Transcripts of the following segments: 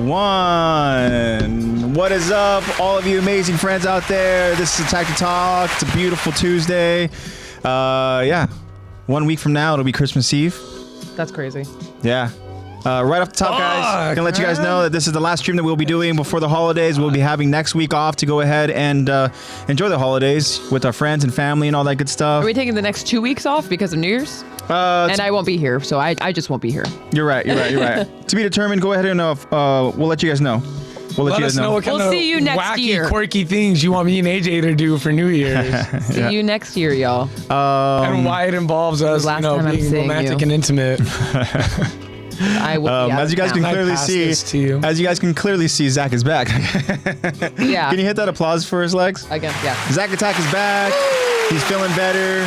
1. What is up, all of you amazing friends out there? This is Attack to Talk. It's a beautiful Tuesday. Yeah. 1 week from now, it'll be Christmas Eve. That's crazy. Yeah. Right off the top, guys, gonna let you guys know that this is the last stream that we'll be doing before the holidays. We'll be having next week off to go ahead and enjoy the holidays with our friends and family and all that good stuff. Are we taking the next 2 weeks off because of New Year's? And I won't be here, so I just won't be here. You're right. To be determined. Go ahead and we'll let you guys know. Let us know what kind of see you next wacky, year. quirky things you want me and AJ to do for New Year's. See you next year, y'all. And why it involves us, last time I'm being seeing romantic you. and intimate. I will be out as you guys of town. can clearly see, Zach is back. Yeah. Can you hit that applause for us, Lex? Again, yeah. Zach Attack is back. He's feeling better.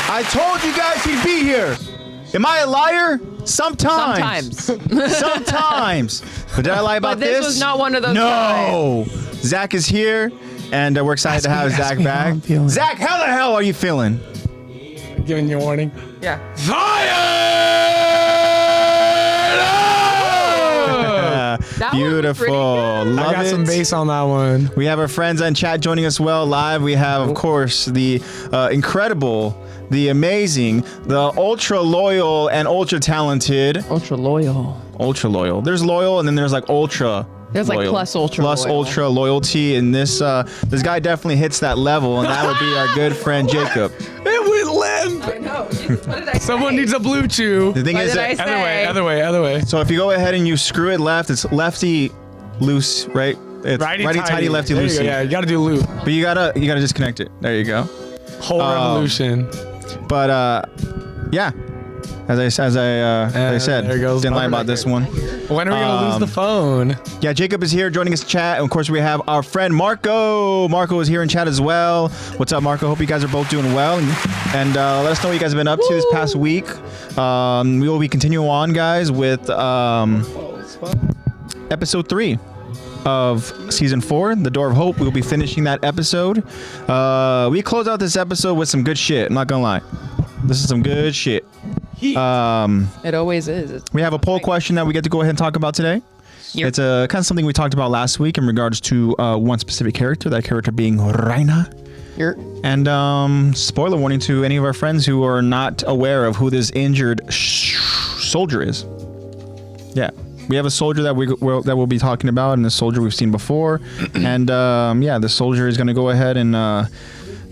I told you guys he'd be here. Am I a liar? Sometimes. Sometimes. But did I lie about But this was not one of those No. Zach is here, and we're excited to have Zach back. Zach, how the hell are you feeling? Giving you a warning. Yeah. That one was Beautiful. pretty good. Love I got it. some bass on that one. We have our friends on chat joining us live. We have, of course, the incredible, the amazing, the ultra loyal and ultra talented. Ultra loyal. Ultra loyal. There's loyal, and then there's like ultra. There's like loyal. plus ultra Plus loyal. ultra loyalty, and this guy definitely hits that level, and that would be our good friend Jacob. It went limp. I know. What did I say? Someone needs a blue chew. The thing What is, did I that, say? Other way. so if you go ahead and you screw it left, it's lefty loose, right? It's righty tighty, lefty There you loosey. go, yeah, you gotta do loop. But you gotta disconnect it. There you go. Whole revolution. But yeah, as I said, there goes didn't lie Robert about this one. When are we gonna lose the phone? Yeah, Jacob is here joining us in chat. And of course, we have our friend Marco. Marco is here in chat as well. What's up, Marco? Hope you guys are both doing well. And let us know what you guys have been up to this past week. We will be continuing on, guys, with episode 3 of season 4, The Door of Hope. We'll be finishing that episode. We close out this episode with some good shit. I'm not gonna lie. This is some good shit. It always is. We have a poll question that we get to go ahead and talk about today. Yep. It's kind of something we talked about last week in regards to one specific character, that character being Reina. And spoiler warning to any of our friends who are not aware of who this injured soldier is. Yeah. We have a soldier that we'll be talking about, and this soldier we've seen before. And yeah, the soldier is going to go ahead and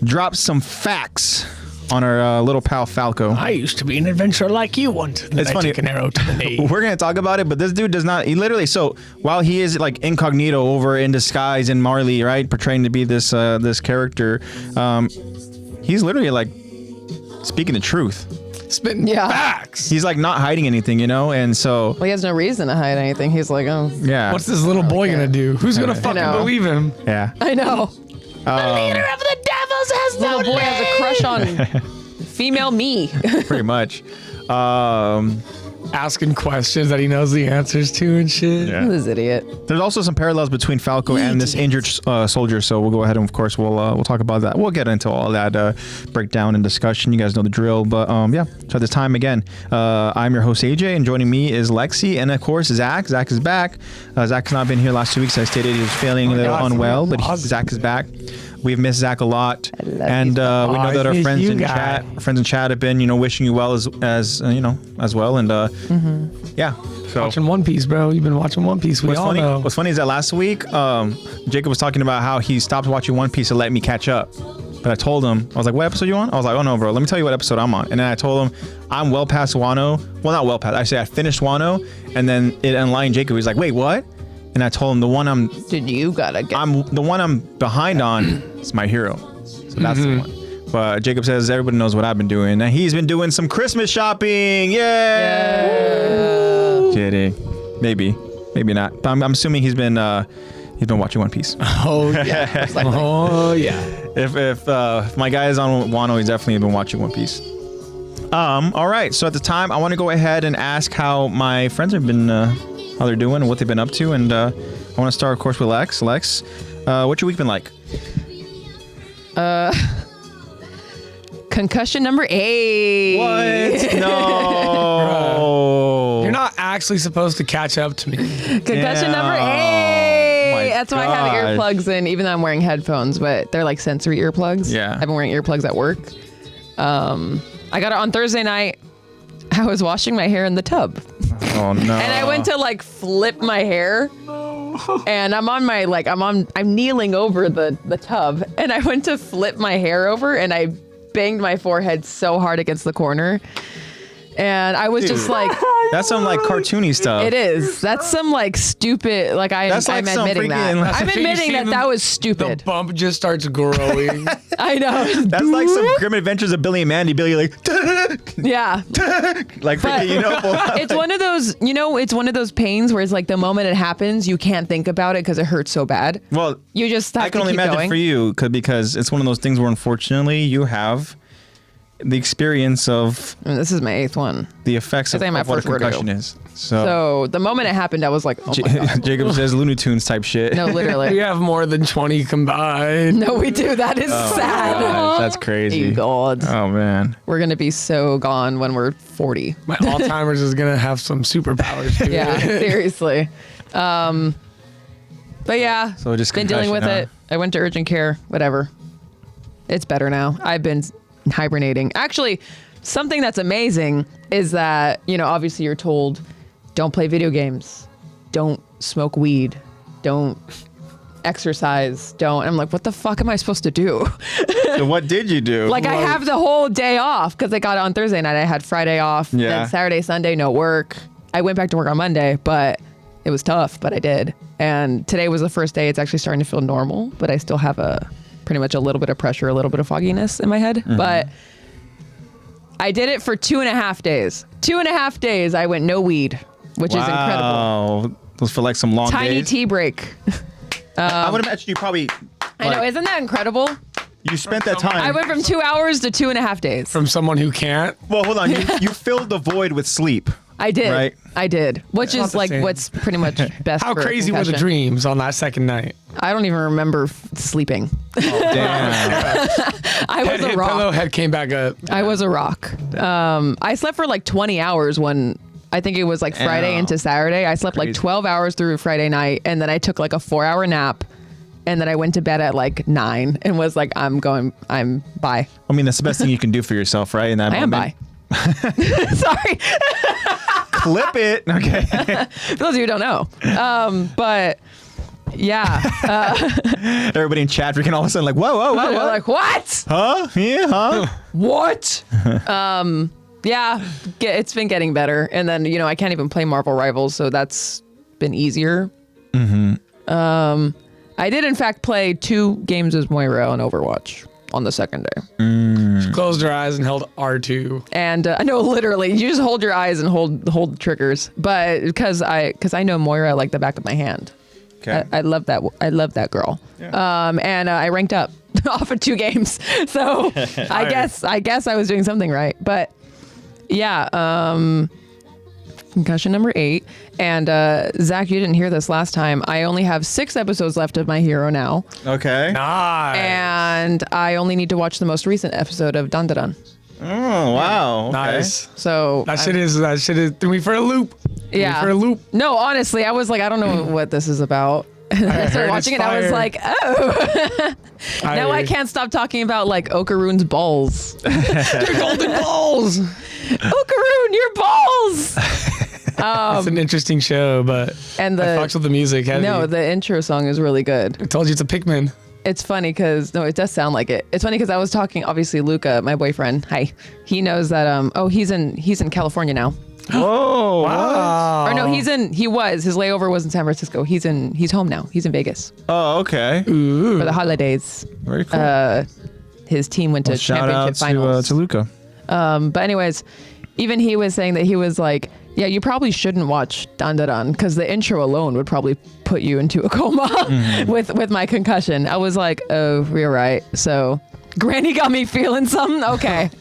drop some facts on our little pal Falco. I used to be an adventurer like you once. It's funny. Took an arrow to the knee. We're going to talk about it, but this dude does not. He literally, so while he is like incognito over in disguise in Marley, right, portraying to be this this character, he's literally like speaking the truth. Spitting facts. He's like not hiding anything, you know, and so. Well, he has no reason to hide anything. He's like, oh. Yeah. What's this little boy gonna do? Who's gonna fucking believe him? Yeah. I know. The leader of the devils has no Little boy has a crush on female me. Pretty much. Asking questions that he knows the answers to and shit. Yeah. This idiot. There's also some parallels between Falco and this injured soldier, so we'll go ahead and, of course, we'll talk about that. We'll get into all that breakdown and discussion. You guys know the drill, but yeah. So at this time, again, I'm your host AJ, and joining me is Lexi, and of course Zach. Zach is back. Zach has not been here last 2 weeks. I stated he was feeling a little unwell, but Zach is back. We've missed Zach a lot, and we know that our friends in chat have been, wishing you well as well, and yeah. So watching One Piece, bro. You've been watching One Piece. We all know. What's funny is that last week, Jacob was talking about how he stopped watching One Piece to let me catch up. But I told him, I was like, "What episode you on?" I was like, "Oh no, bro. Let me tell you what episode I'm on." And then I told him, "I'm well past Wano. Well, not well past. I say I finished Wano, and then it enlightened Jacob. He's like, "Wait, what?" And I told him the one I'm behind on is My Hero. So that's the one. But Jacob says everybody knows what I've been doing. And he's been doing some Christmas shopping. Yay! Kidding. Maybe not. But I'm assuming he's been watching One Piece. Oh yeah. Oh yeah. If my guy is on Wano, he's definitely been watching One Piece. All right. So at the time, I want to go ahead and ask how my friends have been. How they're doing and what they've been up to, and I want to start, of course, with Lex. Lex, what's your week been like? Concussion number 8. What? No. You're not actually supposed to catch up to me. Concussion number 8. That's why I have earplugs in, even though I'm wearing headphones, but they're like sensory earplugs. Yeah. I've been wearing earplugs at work. I got it on Thursday night. I was washing my hair in the tub. Oh no. And I went to like flip my hair. And I'm kneeling over the tub, and I went to flip my hair over, and I banged my forehead so hard against the corner. And I was just like, that's some like cartoony stuff. it is. That's some like stupid, like I'm admitting that. I'm admitting that was stupid. The bump just starts growing. I know. That's like some Grim Adventures of Billy and Mandy. Billy like, yeah. like freaking, you know. It's one of those, it's one of those pains where it's like the moment it happens, you can't think about it because it hurts so bad. Well, you just have I can to only keep imagine going. for you because it's one of those things where unfortunately you have the experience of And this is my 8th one. the effects of I think my what a first rodeo. concussion is. So the moment it happened, I was like, oh my God. Jacob says Looney Tunes type shit. No, literally. We have more than 20 combined. No, we do. That is sad. Gosh, that's crazy. God. Oh man. We're going to be so gone when we're 40. My Alzheimer's is going to have some superpowers to Yeah, it. seriously. But yeah, So just been dealing with concussion, it. I went to urgent care, whatever. It's better now. I've been hibernating. Actually, something that's amazing is that, obviously you're told, don't play video games, don't smoke weed, don't exercise, don't. I'm like, what the fuck am I supposed to do? So what did you do? Like, I have the whole day off because I got it on Thursday night. I had Friday off. Yeah. Then Saturday, Sunday, no work. I went back to work on Monday, but it was tough, but I did. And today was the first day it's actually starting to feel normal, but I still have pretty much a little bit of pressure, a little bit of fogginess in my head. Mm-hmm. But I did it for 2.5 days. 2.5 days I went no weed, which is incredible. Wow. Those feel like some long Tiny days. tea break. I would imagine you probably. I know, isn't that incredible? You spent that time. I went from 2 hours to 2.5 days. From someone who can't. Well, hold on. You filled the void with sleep. I did. Right. I did. Which is like same. what's pretty much best How for a crazy were the concussion. dreams on that second night? I don't even remember sleeping. Oh, damn. I was a rock. Pillow head came back up. I was a rock. I slept for like 20 hours when I think it was like Friday Ow. into Saturday. I slept like 12 hours through Friday night, and then I took like a 4-hour nap, and then I went to bed at like 9 and was like, I'm bye. I mean, that's the best thing you can do for yourself, right? In that I am moment. bye. Sorry. Clip it. Okay. For those of you who don't know. But yeah. Everybody in chat freaking all of a sudden like, whoa. They're like, what? Huh? Yeah, huh? What? Yeah, it's been getting better. And then, I can't even play Marvel Rivals, so that's been easier. Mm-hmm. I did, in fact, play 2 games as Moira on Overwatch on the second day. She closed her eyes and held R2. And I know, literally, you just hold your eyes and hold the triggers. But because I know Moira like the back of my hand. Okay. I love that. I love that girl. Yeah. And I ranked up off of 2 games. So I guess I was doing something right. But yeah, concussion number 8. And Zach, you didn't hear this last time. I only have 6 episodes left of My Hero now. Okay. Nice. And I only need to watch the most recent episode of Dandadan. Oh, wow. Okay. Nice. So That shit is threw me for a loop. Threw me for a loop. No, honestly, I was like, I don't know what this is about. And I started watching it, and I was like, oh. Now I can't stop talking about like Okaroon's balls. Your golden balls. Okaroon, your balls. It's an interesting show, but And I fucks with the music heavy. No, the intro song is really good. I told you it's a Pikmin. It's funny because it does sound like it. It's funny because I was talking, obviously, Luca, my boyfriend. Hi, he knows that. He's in California now. Whoa. Wow. Or no, his layover was in San Francisco. He's home now. He's in Vegas Oh, okay. Ooh. for the holidays. Very cool. His team went to Shout out championship finals. to Luca. But anyways, even he was saying that he was like, yeah, you probably shouldn't watch Dandadan because the intro alone would probably put you into a coma with my concussion. I was like, oh, you're right. So Granny got me feeling something. Okay.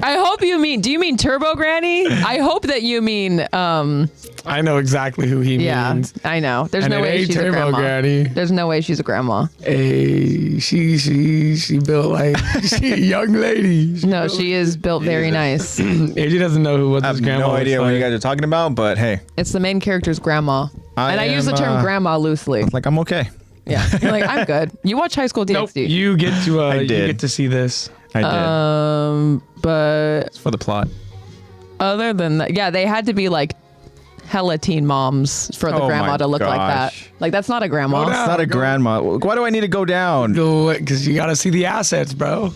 I hope you mean. Do you mean Turbo Granny? I hope that you mean. I know exactly who he means. I know. There's And no it way ain't she's a Turbo grandma. Granny. There's no way she's a grandma. Hey, she built like she a young lady. No, she is built very nice. AJ doesn't know what I this have grandma no idea looks what you like. guys are talking about, but hey, It's the main character's grandma, and I use the am, term grandma loosely. like I'm okay. Yeah, you're like I'm good. You watch High School DxD. Nope, you get to you did. get to see this. I did. But It's for the plot. other than that, yeah, they had to be like hella teen moms for the Oh grandma my to look like that. gosh. Like that's not a grandma. Go down. It's not a go- grandma. Why do I need to go down? Because you got to see the assets, bro.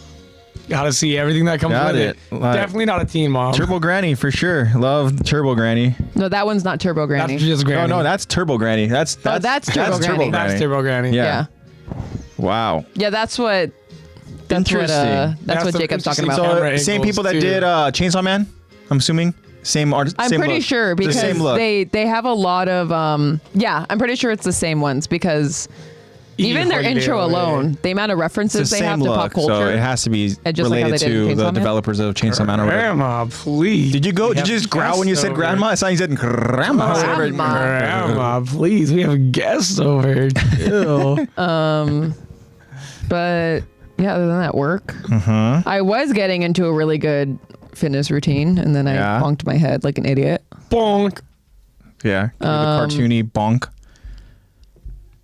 Got to see everything that comes Got with it. it. Like- Definitely not a teen mom. Turbo Granny for sure. Love Turbo Granny. No, that one's not Turbo Granny. That's just Granny. No, that's Turbo Granny. That's that's Turbo Granny. That's Turbo Granny. Yeah. yeah. Wow. Yeah, that's what. That's what. Interesting. That's what some Jacob's talking interesting about. camera So same angles, people that too. did Chainsaw Man. I'm assuming same artist. I'm same pretty look. sure The because same look. they have a lot of yeah, I'm pretty sure it's the same ones because even their intro alone, the amount of It's references the they have same to look, pop culture. so it has to be And just like how related they did in to Chainsaw the Man? developers of Chainsaw Man or whatever. Grandma, please. Did you go? We Did you have just growl when you guests said over. grandma? I thought you said grandma. Grandma. Grandma, please. We have guests over here. Chill. But yeah, other than that, work. I was getting into a really good fitness routine, and then I Yeah. bonked my head like an idiot. Bonk. Yeah, the cartoony bonk.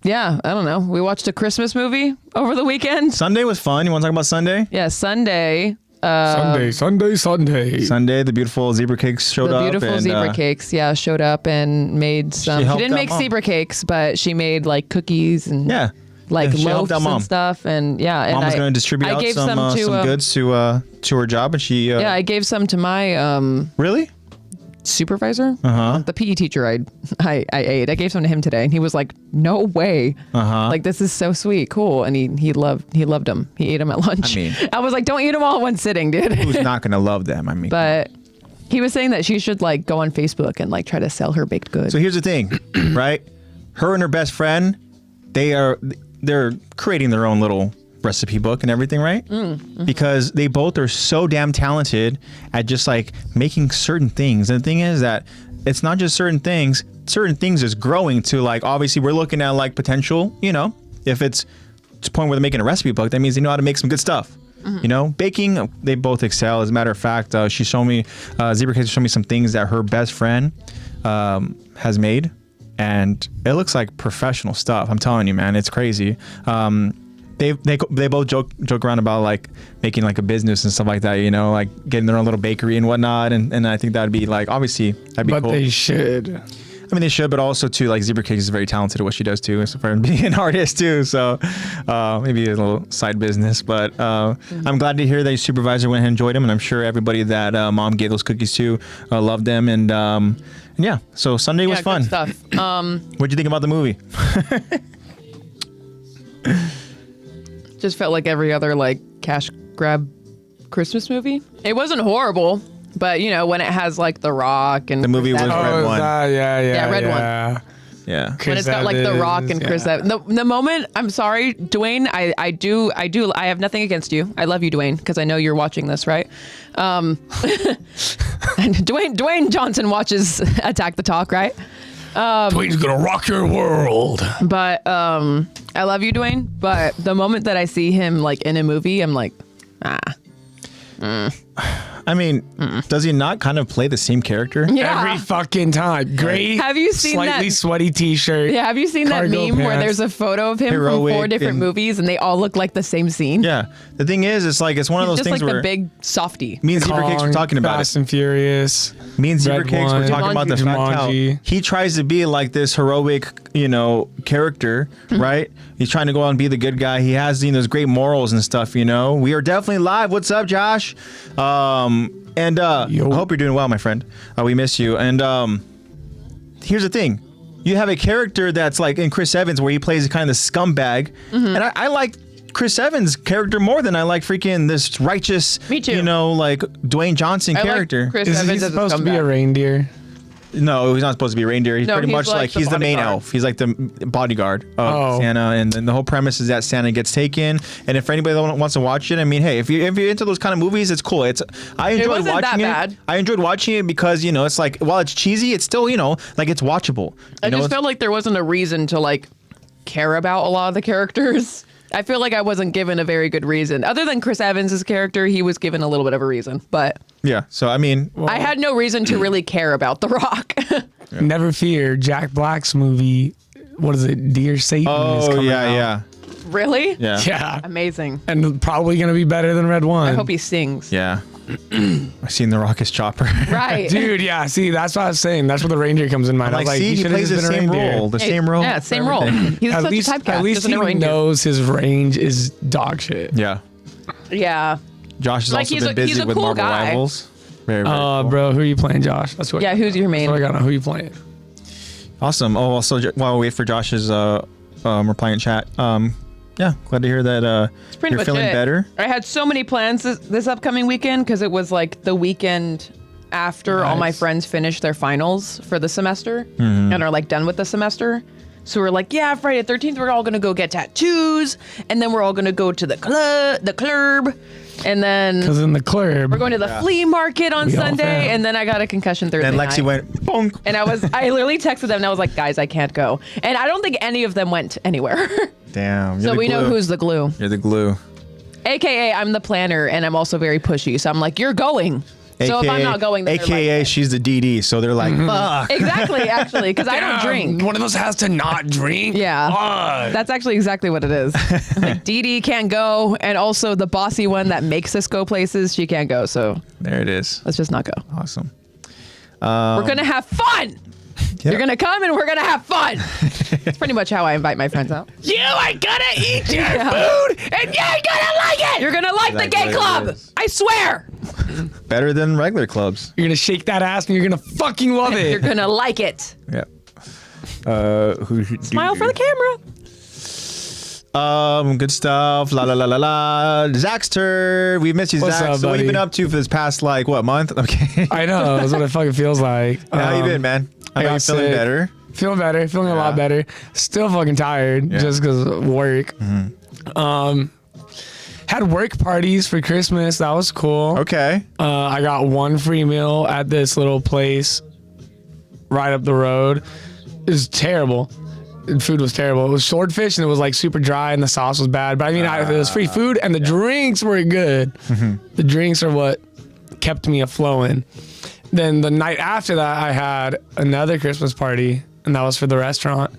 Yeah, I don't know. We watched a Christmas movie over the weekend. Sunday was fun. You want to talk about Sunday? Yeah, Sunday. Sunday. Sunday, the beautiful zebra cakes showed The up. beautiful and, zebra cakes, yeah, showed up and made some. She helped didn't out make Mom. zebra cakes, but she made like cookies and Yeah. like She helped loaves out Mom. and stuff. And yeah, and Mom was I- going to distribute I out gave some to, goods to her job, and she. Yeah, I gave some to my Really? supervisor, Uh-huh. the PE teacher I ate. I gave some to him today, and he was like, "No way! Like this is so sweet, cool." And he loved them. He ate them at lunch. I mean- I was like, "Don't eat them all in one sitting, dude." Who's not going to love them? I mean. But he was saying that she should like go on Facebook and like try to sell her baked goods. So here's the thing, right? Her and her best friend, they're creating their own little recipe book and everything, right? Because they both are so damn talented at just like making certain things. And the thing is that it's not just certain things is growing to like, obviously we're looking at like potential, you know, if it's to the point where they're making a recipe book, that means they know how to make some good stuff. You know, baking, they both excel. As a matter of fact, she showed me, Zebra Cakes showed me some things that her best friend has made. And it looks like professional stuff. I'm telling you, man, it's crazy. They both joke around about like making like a business and stuff like that, you know, like getting their own little bakery and whatnot. And I think that'd be like, obviously that'd be But cool. they should. I mean, they should, but also too, like Zebra Cakes is very talented at what she does too, as far as being an artist too. So maybe a little side business. But I'm glad to hear that your supervisor went ahead and enjoyed them, and I'm sure everybody that Mom gave those cookies to loved them. And yeah, so Sunday was yeah, fun. good stuff. What'd you think about the movie? Just felt like every other like cash grab Christmas movie. It wasn't horrible, but you know when it has like The Rock and The movie Chris was Evans- Red One. Yeah, Red One. One. Yeah. when it's got like The Rock and Chris yeah. Evans. The moment, I'm sorry, Dwayne, I have nothing against you. I love you, Dwayne, because I know you're watching this, right? And Dwayne Johnson watches Attack the Talk, right? Dwayne's gonna rock your world. But I love you, Dwayne. But the moment that I see him like in a movie, I'm like, I mean, does he not kind of play the same character? yeah. Every fucking time. Great. Have you seen slightly that- sweaty t-shirt. Yeah, have you seen that Cargo meme where pants. there's a pphoto of him Heroic from 4 different and- movies and they all look like the same scene? Yeah. The thing is, it's like it's one of He's those just things like where the big softy. me and Zebra Cakes were Kong, talking about Fast it. and Furious. Me and Zebra Red Cakes were One. talking about the fact how Jumanji. he tries to be like this heroic, you know, character, right? He's trying to go out and be the good guy. He has, you know, those great morals and stuff, you know. We are definitely live. What's up, Josh? And I hope you're doing well, my friend. We miss you. And here's the thing. You have a character that's like in Chris Evans where he plays kind of the scumbag. And I like Chris Evans' character more than I like freaking this righteous, Me too. you know, like Dwayne Johnson I like character. Chris Is he Evans as a supposed to be a scumbag. reindeer? No, he's not supposed to be a reindeer. He's No, pretty he's much like like the he's the main bodyguard. elf. He's like the bodyguard of Oh. Santa, and then the whole premise is that Santa gets taken. And if anybody that wants to watch it, I mean, hey, if you're into those kind of movies, it's cool. I enjoyed wasn't watching that it. bad. I enjoyed watching it because it's like while it's cheesy, it's still like it's watchable. I You know, just it's- felt like there wasn't a reason to like care about a lot of the characters. I feel like I wasn't given a very good reason. Other than Chris Evans' character, he was given a little bit of a reason. But yeah. So I mean, I had no reason to really care about The Rock. Never fear, Jack Black's movie. What is it? Dear Satan. is oh coming out. yeah. Really? Yeah. Yeah. Amazing. And probably gonna be better than Red One. I hope he sings. Yeah. I seen the Rocket's chopper. Right. Dude, yeah. See, that's what I was saying. That's where the reindeer comes in mind. I Like, was like, see, he should've plays the just been a same reindeer. role. The Hey, same role. Yeah, same for role. everything. He's At such least, a typecast. at least doesn't he know reindeer. knows his range is dog shit. Yeah. Yeah. Josh has Like, also he's been a- busy he's a with cool Marvel guy. Rivals. Very, very cool. Bro, who are you playing, Josh? That's what. Yeah, who's your main? That's what I got on. Who you playing? Awesome. Oh, also, while we wait for Josh's reply in chat, yeah, glad to hear that Pretty you're much feeling it. better. I had so many plans this upcoming weekend because it was like the weekend after all my Nice. friends finish their finals for the semester Mm-hmm. and are like done with the semester. So we're like, yeah, Friday the 13th, we're all gonna go get tattoos, and then we're all gonna go to the club, and then Because in the club, we're going to the flea market on We all Sunday, fam. and then I got a concussion Thursday And Lexi night. went, bonk. And I literally texted them and I was like, guys, I can't go. And I don't think any of them went anywhere. Damn. So we know who's the glue. You're the glue. AKA, I'm the planner and I'm also very pushy. So I'm like, you're going. So if I'm not going, then they're AKA, like, she's the DD. So they're like, fuck. exactly, actually, because I don't drink. One of us has to not drink. Yeah. Fuck. That's actually exactly what it is. Like, Dee Dee can't go. And also the bossy one that makes us go places, she can't go. So There it is. let's just not go. Awesome. We're going to have fun. Yeah. You're going to come and we're going to have fun. That's pretty much how I invite my friends out. You ain't gonna eat your Yeah. food, and you ain't gonna like it. You're going to like the Exactly gay what it club. is. I swear. Better than regular clubs. You're gonna shake that ass, and you're gonna fucking love it. You're going to like it. Yeah. Who should Smile for the camera. Good stuff. La la la la la. Zaxter, we missed you, What's Zach. up, So what have you buddy? been up to for this past month? Okay. I know. That's what it fucking feels like. How you been, man? I know got you're feeling sick. better. Feeling better. Feeling a lot Yeah. better. Still fucking tired Yeah. just because of work. Had work parties for Christmas. That was cool. Okay. I got one free meal at this little place right up the road. It was terrible. The food was terrible. It was swordfish and it was like super dry and the sauce was bad. But I mean, it was free food and the drinks were good. The drinks are what kept me aflowing. Then the night after that, I had another Christmas party and that was for the restaurant.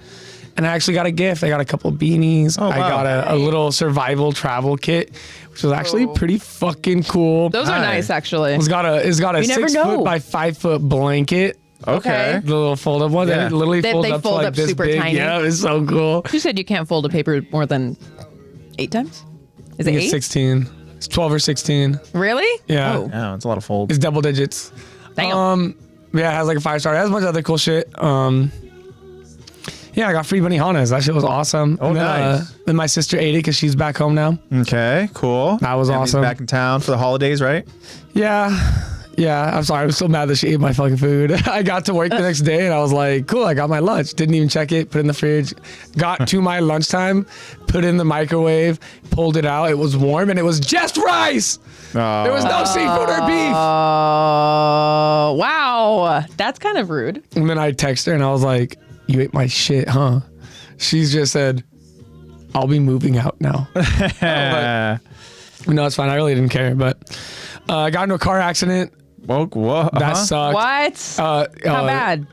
And I actually got a gift. I got a couple beanies. Oh, I wow. got a little survival travel kit, which was actually pretty fucking cool. Those are Hi. nice, actually. It's got a You never 6 know. foot by 5 foot blanket. Okay. The little fold up one. Yeah. It literally They- folds they up fold to like up this super big. tiny. Yeah, it's so cool. You said you can't fold a paper more than 8 times? Is it I think it's 8? 16. It's 12 or 16. Really? Yeah. Oh, Yeah, it's a lot of folds. It's double digits. damn. Yeah, it has like a 5-star. It has a bunch of other cool shit. Yeah, I got free Benihanas. That shit was awesome. Oh, And then, nice. Then my sister ate it because she's back home now. Okay, cool. That was Family's awesome. Back in town for the holidays, right? Yeah. Yeah, I'm sorry. I'm so mad that she ate my fucking food. I got to work the next day and I was like, cool, I got my lunch. Didn't even check it, put it in the fridge. Got to my lunchtime, put it in the microwave, pulled it out. It was warm and it was just rice. There was no seafood or beef. Oh, wow. That's kind of rude. And then I text her and I was like, you ate my shit, huh? She's just said, I'll be moving out now. No, it's fine. I really didn't care. But I got into a car accident. Whoa. That sucked. What? How bad?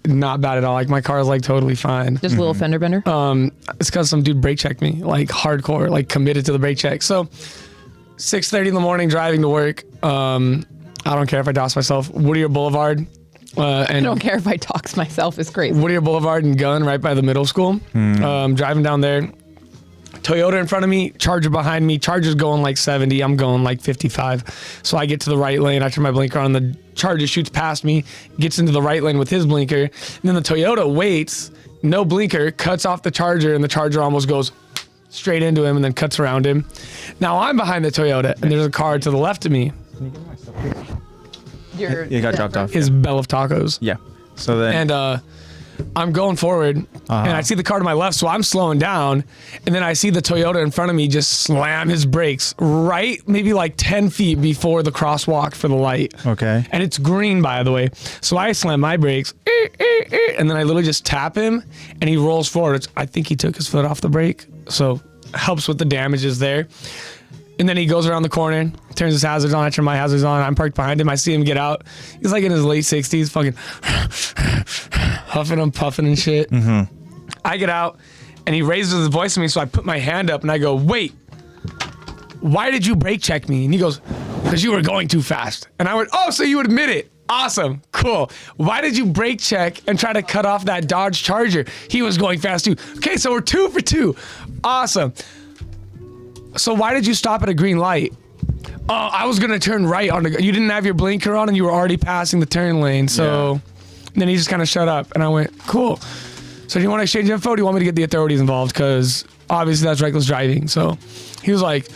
Not bad at all. Like my car is like totally fine. Just a little fender bender? It's because some dude brake checked me, like hardcore, like committed to the brake check. So 6:30 in the morning driving to work. I don't care if I douse myself. Whittier Boulevard. I And don't care if I dox myself. It's crazy. Whittier Boulevard and Gun right by the middle school. Driving down there. Toyota in front of me, Charger behind me. Charger's going like 70. I'm going like 55. So I get to the right lane. I turn my blinker on. The Charger shoots past me, gets into the right lane with his blinker. And then the Toyota waits, no blinker, cuts off the Charger, and the Charger almost goes straight into him and then cuts around him. Now I'm behind the Toyota, and there's a car to the left of me. You're You got dropped off. His Bell of Tacos. Yeah. So then, And I'm going forward, and I see the car to my left, so I'm slowing down, and then I see the Toyota in front of me just slam his brakes right maybe like 10 feet before the crosswalk for the light. Okay. And it's green, by the way. So I slam my brakes, and then I literally just tap him, and he rolls forward. I think he took his foot off the brake, so helps with the damages there. And then he goes around the corner, turns his hazards on. I turn my hazards on. I'm parked behind him. I see him get out. He's like in his late 60s, fucking huffing and puffing and shit. Mm-hmm. I get out, and he raises his voice to me, so I put my hand up, and I go, wait, why did you brake check me? And he goes, because you were going too fast. And I went, oh, so you admit it. Awesome. Cool. Why did you brake check and try to cut off that Dodge Charger? He was going fast too. Okay, so we're 2 for 2. Awesome. So why did you stop at a green light? Oh, I was going to turn right on the... You didn't have your blinker on and you were already passing the turn lane. So then he just kind of shut up. And I went, cool. So do you want to exchange info? Or do you want me to get the authorities involved? Because obviously that's reckless driving. So he was like...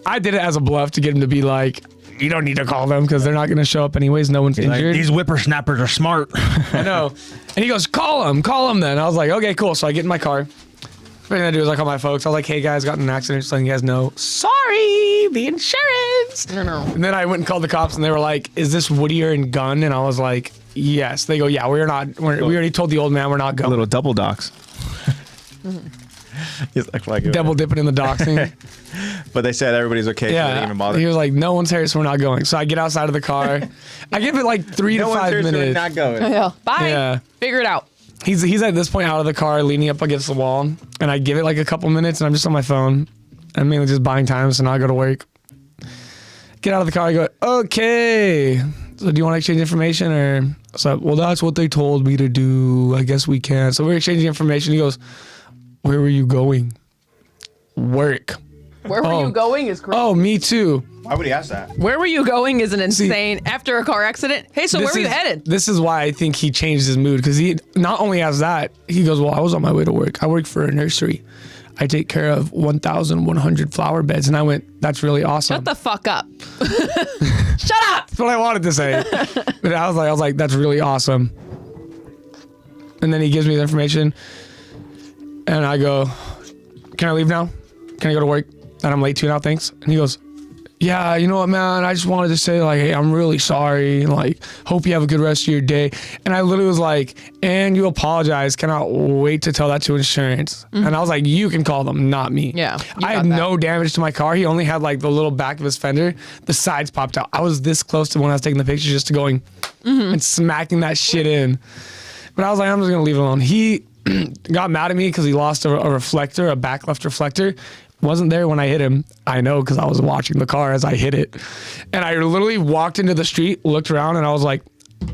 I did it as a bluff to get him to be like, you don't need to call them because they're not going to show up anyways. No one's injured. Like, these whippersnappers are smart. I know. And he goes, call them then. I was like, okay, cool. So I get in my car. First thing I do is I call my folks. I was like, hey guys, got in an accident. Just letting you guys know. Sorry, the insurance. No. And then I went and called the cops and they were like, is this Whittier and Gunn? And I was like, yes. They go, yeah, we already told the old man we're not going. Little double docs. He's like double dipping in the doxing. But they said everybody's okay. So they didn't even bother. He was like, no one's hurt, so we're not going. So I get outside of the car. I give it like 3 to 5 minutes. So we're not going. Yeah. Bye. Yeah. Figure it out. He's at this point out of the car, leaning up against the wall, and I give it like a couple minutes, and I'm just on my phone. I'm mainly just buying time, so now I go to work. Get out of the car, I go, okay. So do you want to exchange information, or so? Well, that's what they told me to do. I guess we can. So we're exchanging information. He goes, where were you going? Work. Where were you going is crazy. Oh, me too. Why would he ask that? Where were you going is an insane, after a car accident. Hey, so where were you headed? This is why I think he changed his mood, because he not only has that, he goes, well, I was on my way to work. I work for a nursery. I take care of 1,100 flower beds. And I went, that's really awesome. Shut the fuck up. Shut up. That's what I wanted to say. But I was like, that's really awesome. And then he gives me the information. And I go, can I leave now? Can I go to work? And I'm late too now, thanks. And he goes, yeah, you know what, man? I just wanted to say, like, hey, I'm really sorry. Like, hope you have a good rest of your day. And I literally was like, and you apologize. Cannot wait to tell that to insurance. Mm-hmm. And I was like, you can call them, not me. Yeah. I had no damage to my car. He only had, like, the little back of his fender. The sides popped out. I was this close to when I was taking the picture just to going and smacking that shit in. But I was like, I'm just going to leave it alone. He got mad at me because he lost a reflector, a back left reflector. Wasn't there when I hit him. I know because I was watching the car as I hit it. And I literally walked into the street, looked around, and I was like,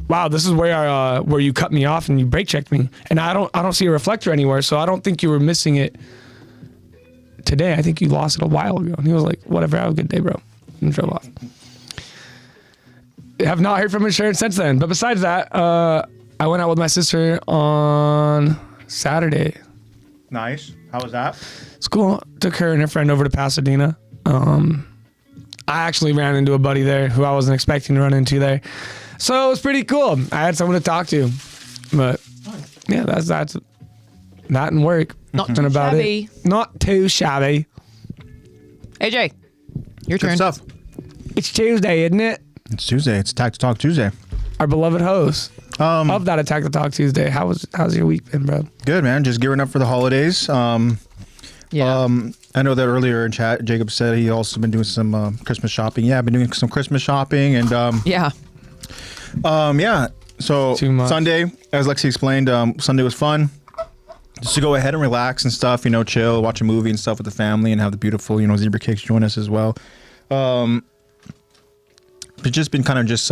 wow, this is where you cut me off and you brake checked me. And I don't see a reflector anywhere, so I don't think you were missing it today. I think you lost it a while ago. And he was like, whatever, have a good day, bro. And drove off. I have not heard from insurance since then. But besides that, I went out with my sister on Saturday. Nice. How was that? It's cool. Took her and her friend over to Pasadena. I actually ran into a buddy there who I wasn't expecting to run into there. So it was pretty cool. I had someone to talk to. But yeah, that's that and work. Not too about shabby. It. Not too shabby. AJ, your Good turn. stuff. It's Tuesday, isn't it? It's Tuesday. It's Attack to Talk Tuesday. Our beloved host of that Attack to Talk Tuesday. How's your week been, bro? Good, man. Just gearing up for the holidays. Yeah. I know that earlier in chat, Jacob said he also been doing some Christmas shopping. Yeah, I've been doing some Christmas shopping and yeah. So Sunday, as Lexi explained, Sunday was fun. Just to go ahead and relax and stuff, chill, watch a movie and stuff with the family and have the beautiful, zebra cakes join us as well. But just been kind of just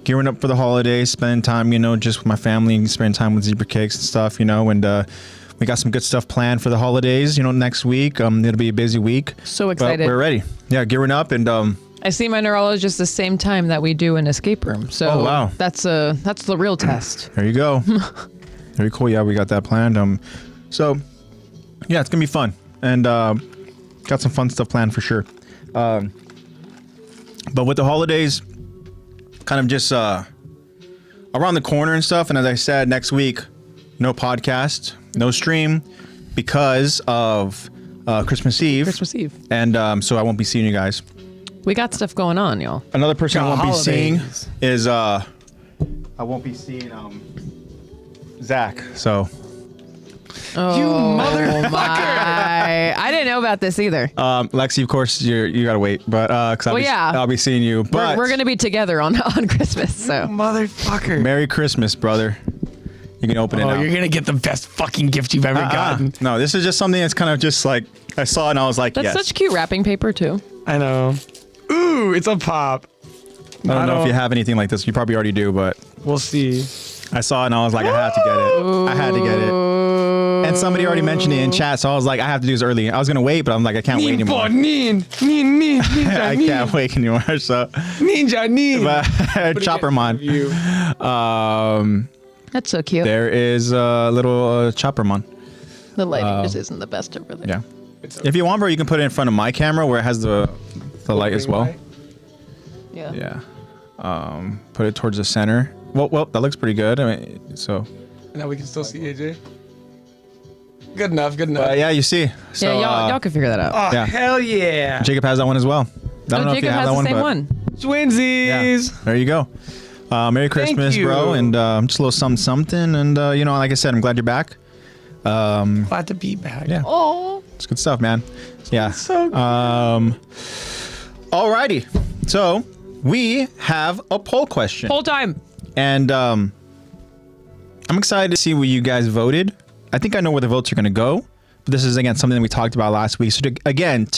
gearing up for the holidays, spending time, just with my family and spending time with zebra cakes and stuff, and we got some good stuff planned for the holidays, next week. It'll be a busy week. So excited. But we're ready. Yeah, gearing up and I see my neurologist the same time that we do an escape room. So oh, wow. That's the real test. There you go. Very cool. Yeah, we got that planned. So yeah, it's gonna be fun. And got some fun stuff planned for sure. But with the holidays, kind of just our around the corner and stuff. And as I said, next week, no podcast, no stream because of Christmas Eve. Christmas Eve. And so I won't be seeing you guys. We got stuff going on, y'all. Another person I won't be seeing Holidays. is I won't be seeing Zach. So Oh, You motherfucker. I didn't know about this either. Lexi, of course, you gotta wait, but because I'll be seeing you. But We're gonna be together on Christmas, so Motherfucker. Merry Christmas, brother. You can open it Oh, now. you're gonna get the best fucking gift you've ever gotten. No, this is just something that's kind of just like I saw it and I was like, that's yes. such cute wrapping paper too. I know. Ooh, it's a pop. I don't know if you have anything like this. You probably already do, but We'll see. I saw it and I was like, I had to get it. I had to get it. And somebody already mentioned it in chat, so I was like, I have to do this early. I was gonna wait, but I'm like, I can't wait anymore. Ninja, I can't wait anymore. So, Ninja. but Choppermon. That's so cute. There is a little Choppermon. The lighting just isn't the best over there. Yeah. If you want, bro, you can put it in front of my camera where it has the light as well. Yeah. Yeah. Put it towards the center. Well, that looks pretty good. I mean, so. Now we can still see AJ. Good enough. Yeah, you see. So, Yeah, y'all can figure that out. Oh, yeah. hell yeah. Jacob has that one as well. I don't know if you Jacob have has that the one, same but one. Twinsies. yeah, there you go. Merry Christmas, you. bro, and just a little something. And like I said, I'm glad you're back. Glad to be back. Yeah, Oh. it's good stuff, man. Yeah. So good. Alrighty. So we have a poll question, Whole time. and I'm excited to see what you guys voted. I think I know where the votes are going to go. But this is again something that we talked about last week. So to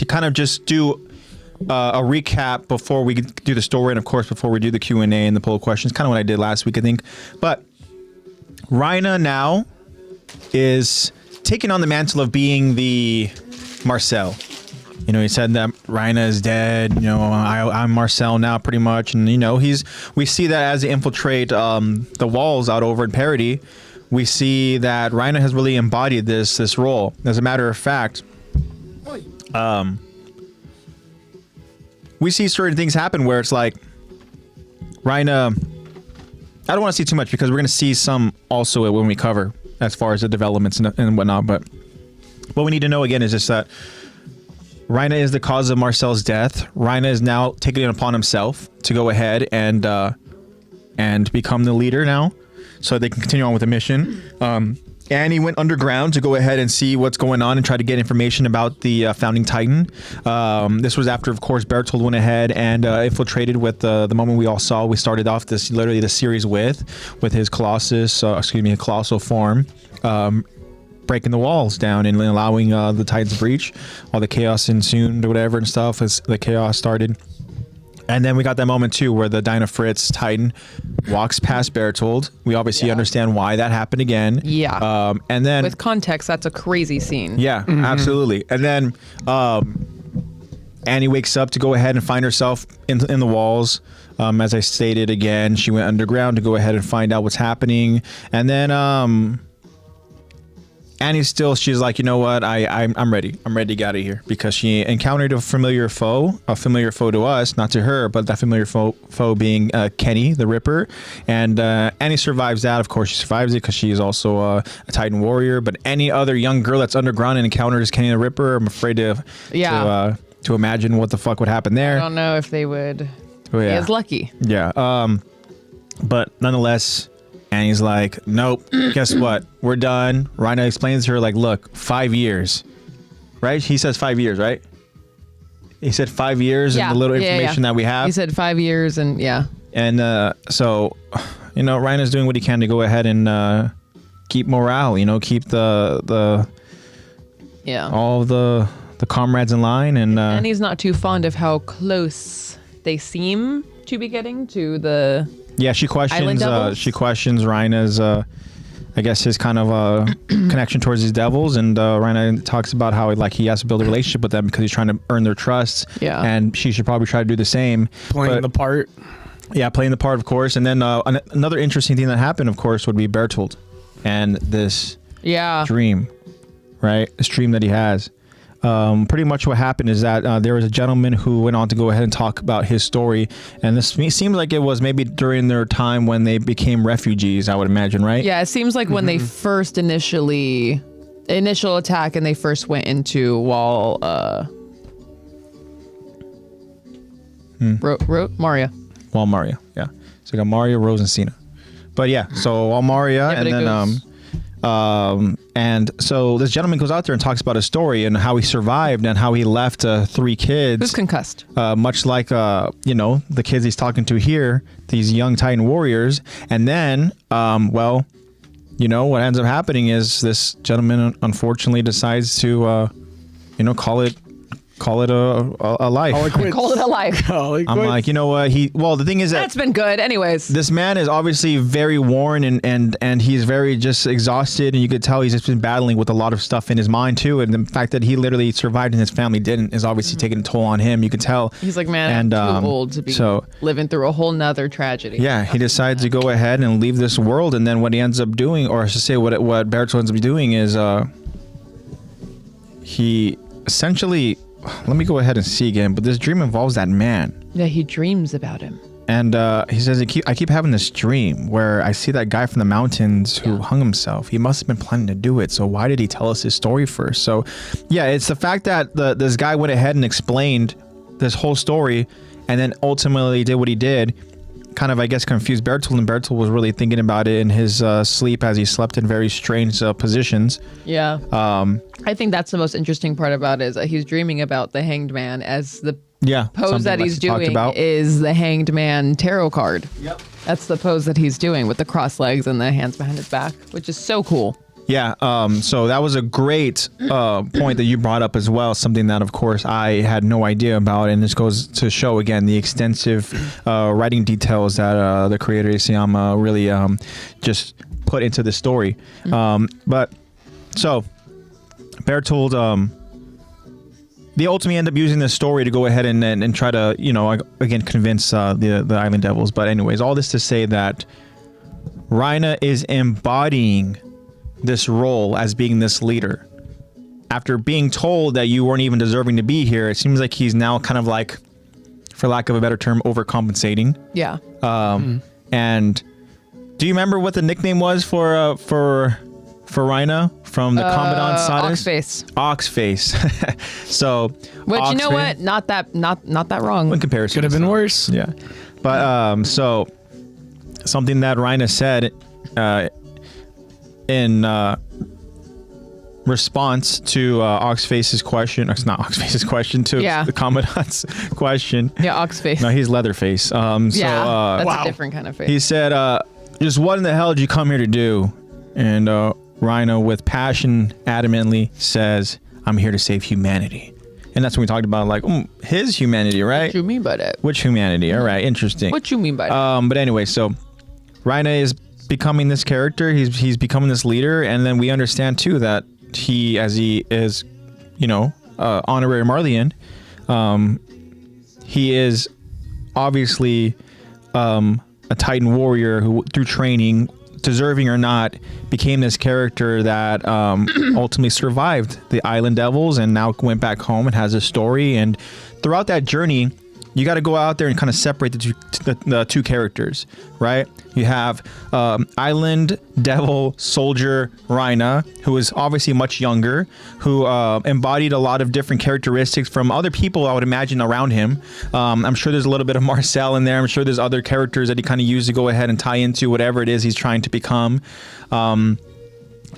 kind of just do a recap before we do the story, and of course before we do the Q&A and the poll questions, kind of what I did last week, I think. But Raina now is taking on the mantle of being the Marcel. He said that Raina is dead. I'm Marcel now, pretty much. And we see that as they infiltrate the walls out over in Parody, we see that Raina has really embodied this role. As a matter of fact, we see certain things happen where it's like Raina. I don't want to see too much because we're going to see some also when we cover as far as the developments and whatnot. But what we need to know again is just that Raina is the cause of Marcel's death. Raina is now taking it upon himself to go ahead and become the leader now, so they can continue on with the mission. Annie went underground to go ahead and see what's going on and try to get information about the founding Titan. This was after, of course, Bertold went ahead and infiltrated with the moment we all saw. We started off the series with his colossal form, breaking the walls down and allowing the Titans breach. All the chaos ensued or whatever and stuff as the chaos started. And then we got that moment too where the Dinah Fritz Titan walks past Bertold. We obviously understand why that happened again. Yeah. And then With context, that's a crazy scene. yeah, absolutely. And then Annie wakes up to go ahead and find herself in the walls. As I stated again, she went underground to go ahead and find out what's happening. And then she's like, you know what? I'm ready. I'm ready to get out of here because she encountered a familiar foe to us, not to her, but that familiar foe being Kenny, the Ripper. And Annie survives that. Of course, she survives it because she is also a Titan warrior. But any other young girl that's underground and encounters Kenny the Ripper, I'm afraid to imagine what the fuck would happen there. I don't know if they would Oh, be yeah. as lucky. Yeah. But nonetheless, Annie's like, nope, guess what? We're done. Raina explains to her, like, look, 5 years. Right? He says 5 years, right? He said 5 years and the little information that we have. He said 5 years and And so, Raina's doing what he can to go ahead and keep morale, keep the all of the comrades in line. And he's not too fond of how close they seem to be getting to the yeah, she questions Raina's I guess his kind of connection towards these devils, and Raina talks about how he has to build a relationship with them because he's trying to earn their trust. Yeah. And she should probably try to do the same. Playing the part. Yeah, playing the part, of course. And then another interesting thing that happened, of course, would be Bertold and this dream, right? This dream that he has. pretty much what happened is that there was a gentleman who went on to go ahead and talk about his story, and this seems like it was maybe during their time when they became refugees, I would imagine, right? Yeah, it seems like when they first initial attack and they first went into Maria. Wall Maria, yeah. So we got Maria, Rose, and Cena. But yeah, so Wall Maria, and then and so this gentleman goes out there and talks about his story and how he survived and how he left 3 kids. Who's concussed? Much like the kids he's talking to here, these young Titan warriors. And then, what ends up happening is this gentleman unfortunately decides to, call it a life. Call it a life. I'm like, you know what? The thing is that's been good. Anyways, this man is obviously very worn and he's very just exhausted, and you could tell he's just been battling with a lot of stuff in his mind too. And the fact that he literally survived and his family didn't is obviously taking a toll on him. You could tell. He's like, man, I'm too old to be living through a whole nother tragedy. Yeah, he decides to go ahead and leave this world, and then what he ends up doing, or I should say what Berto ends up doing is he essentially. Let me go ahead and see again, but this dream involves that man. Yeah, he dreams about him. And he says, I keep having this dream where I see that guy from the mountains who hung himself. He must have been planning to do it. So why did he tell us his story first? So yeah, it's the fact that this guy went ahead and explained this whole story and then ultimately did what he did. Kind of, I guess, confused Bertolt, and Bertolt was really thinking about it in his sleep as he slept in very strange positions. Yeah. I think that's the most interesting part about it, is that he's dreaming about the Hanged Man, as the pose that he's doing is the Hanged Man tarot card. Yep. That's the pose that he's doing with the crossed legs and the hands behind his back, which is so cool. Yeah, so that was a great point that you brought up as well, something that, of course, I had no idea about, and this goes to show, again, the extensive writing details that the creator Isayama really just put into the story. But, so, Bertolt, they ultimately end up using this story to go ahead and try to, again, convince the Island Devils. But anyways, all this to say that Reina is embodying this role as being this leader. After being told that you weren't even deserving to be here, it seems like he's now kind of like, for lack of a better term, overcompensating. Yeah. And do you remember what the nickname was for Reina from the Commandant Sadis? Oxface. So, which, you know what? Not that wrong. In comparison, could have been worse. Yeah. But so something that Reina said in response to Oxface's question, it's not Oxface's question, to the Commandant's question. Yeah, Oxface. No, he's Leatherface. That's a different kind of face. He said, just what in the hell did you come here to do? And Rhino, with passion, adamantly says, I'm here to save humanity. And that's when we talked about, like, his humanity, right? What you mean by that? Which humanity? All right, interesting. What you mean by that? But anyway, so Rhino is becoming this character. He's becoming this leader, and then we understand too that he is, honorary Marleyan. He is obviously a Titan warrior who, through training, deserving or not, became this character that ultimately survived the Island Devils and now went back home and has a story. And throughout that journey, you got to go out there and kind of separate the two characters, right? You have Island Devil Soldier Reina, who is obviously much younger, who embodied a lot of different characteristics from other people, I would imagine, around him. I'm sure there's a little bit of Marcel in there. I'm sure there's other characters that he kind of used to go ahead and tie into whatever it is he's trying to become.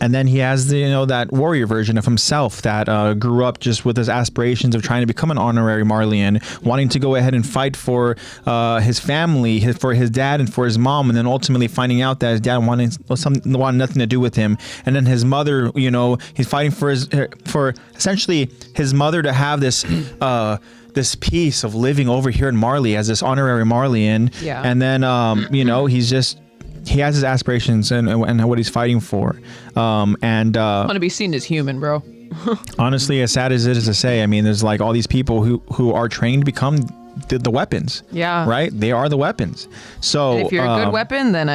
And then he has that warrior version of himself that grew up just with his aspirations of trying to become an honorary Marleyan, wanting to go ahead and fight for his family, for his dad and for his mom, and then ultimately finding out that his dad wanted nothing to do with him. And then his mother, he's fighting for essentially his mother to have this this piece of living over here in Marley as this honorary Marleyan. Yeah. And then he has his aspirations and what he's fighting for. I want to be seen as human, bro. Honestly, as sad as it is to say, I mean, there's like all these people who are trained to become the weapons. Yeah. Right? They are the weapons. So and if you're a good weapon, then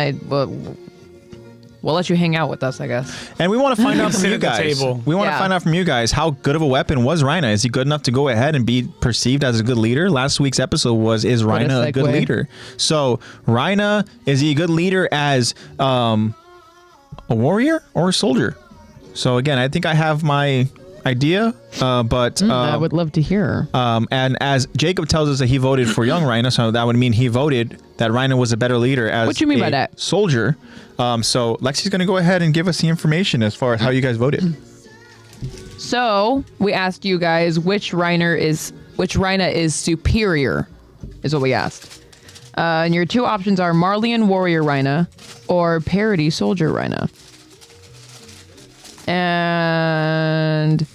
we'll let you hang out with us, I guess. And we want to find out from Sit you at the guys. table. We want to Yeah. find out from you guys how good of a weapon was Rhina. Is he good enough to go ahead and be perceived as a good leader? Last week's episode was, is Rhina a good segue. leader? So Rhina, is he a good leader as a warrior or a soldier? So again, I think I have my idea, but I would love to hear. and as Jacob tells us that he voted for young Rhina, so that would mean he voted that Rhina was a better leader as What you mean by a that? soldier. So Lexi's going to go ahead and give us the information as far as how you guys voted. So we asked you guys which Rhina is superior, is what we asked. And your two options are Marleyan Warrior Rhina or Parody Soldier Rhina. And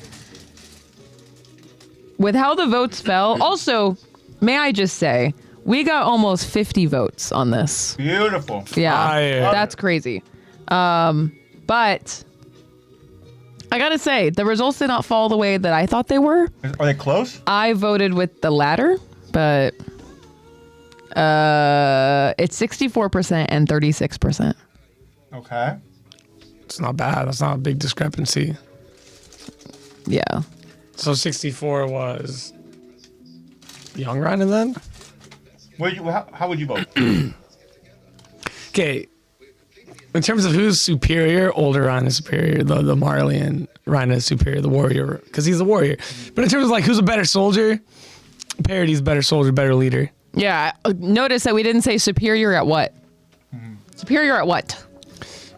with how the votes fell, also, may I just say, we got almost 50 votes on this. Beautiful. Yeah, Fire. that's crazy. But I gotta say, the results did not fall the way that I thought they were. Are they close? I voted with the latter, but it's 64% and 36%. Okay. It's not bad. That's not a big discrepancy. Yeah. So 64 was young Rhina then? How would you vote? Okay. In terms of who's superior, older Rhina is superior. The Marleyan Rhina is superior. The warrior, because he's a warrior. But in terms of like who's a better soldier, Parody's better soldier, better leader. Yeah. Notice that we didn't say superior at what? Superior at what?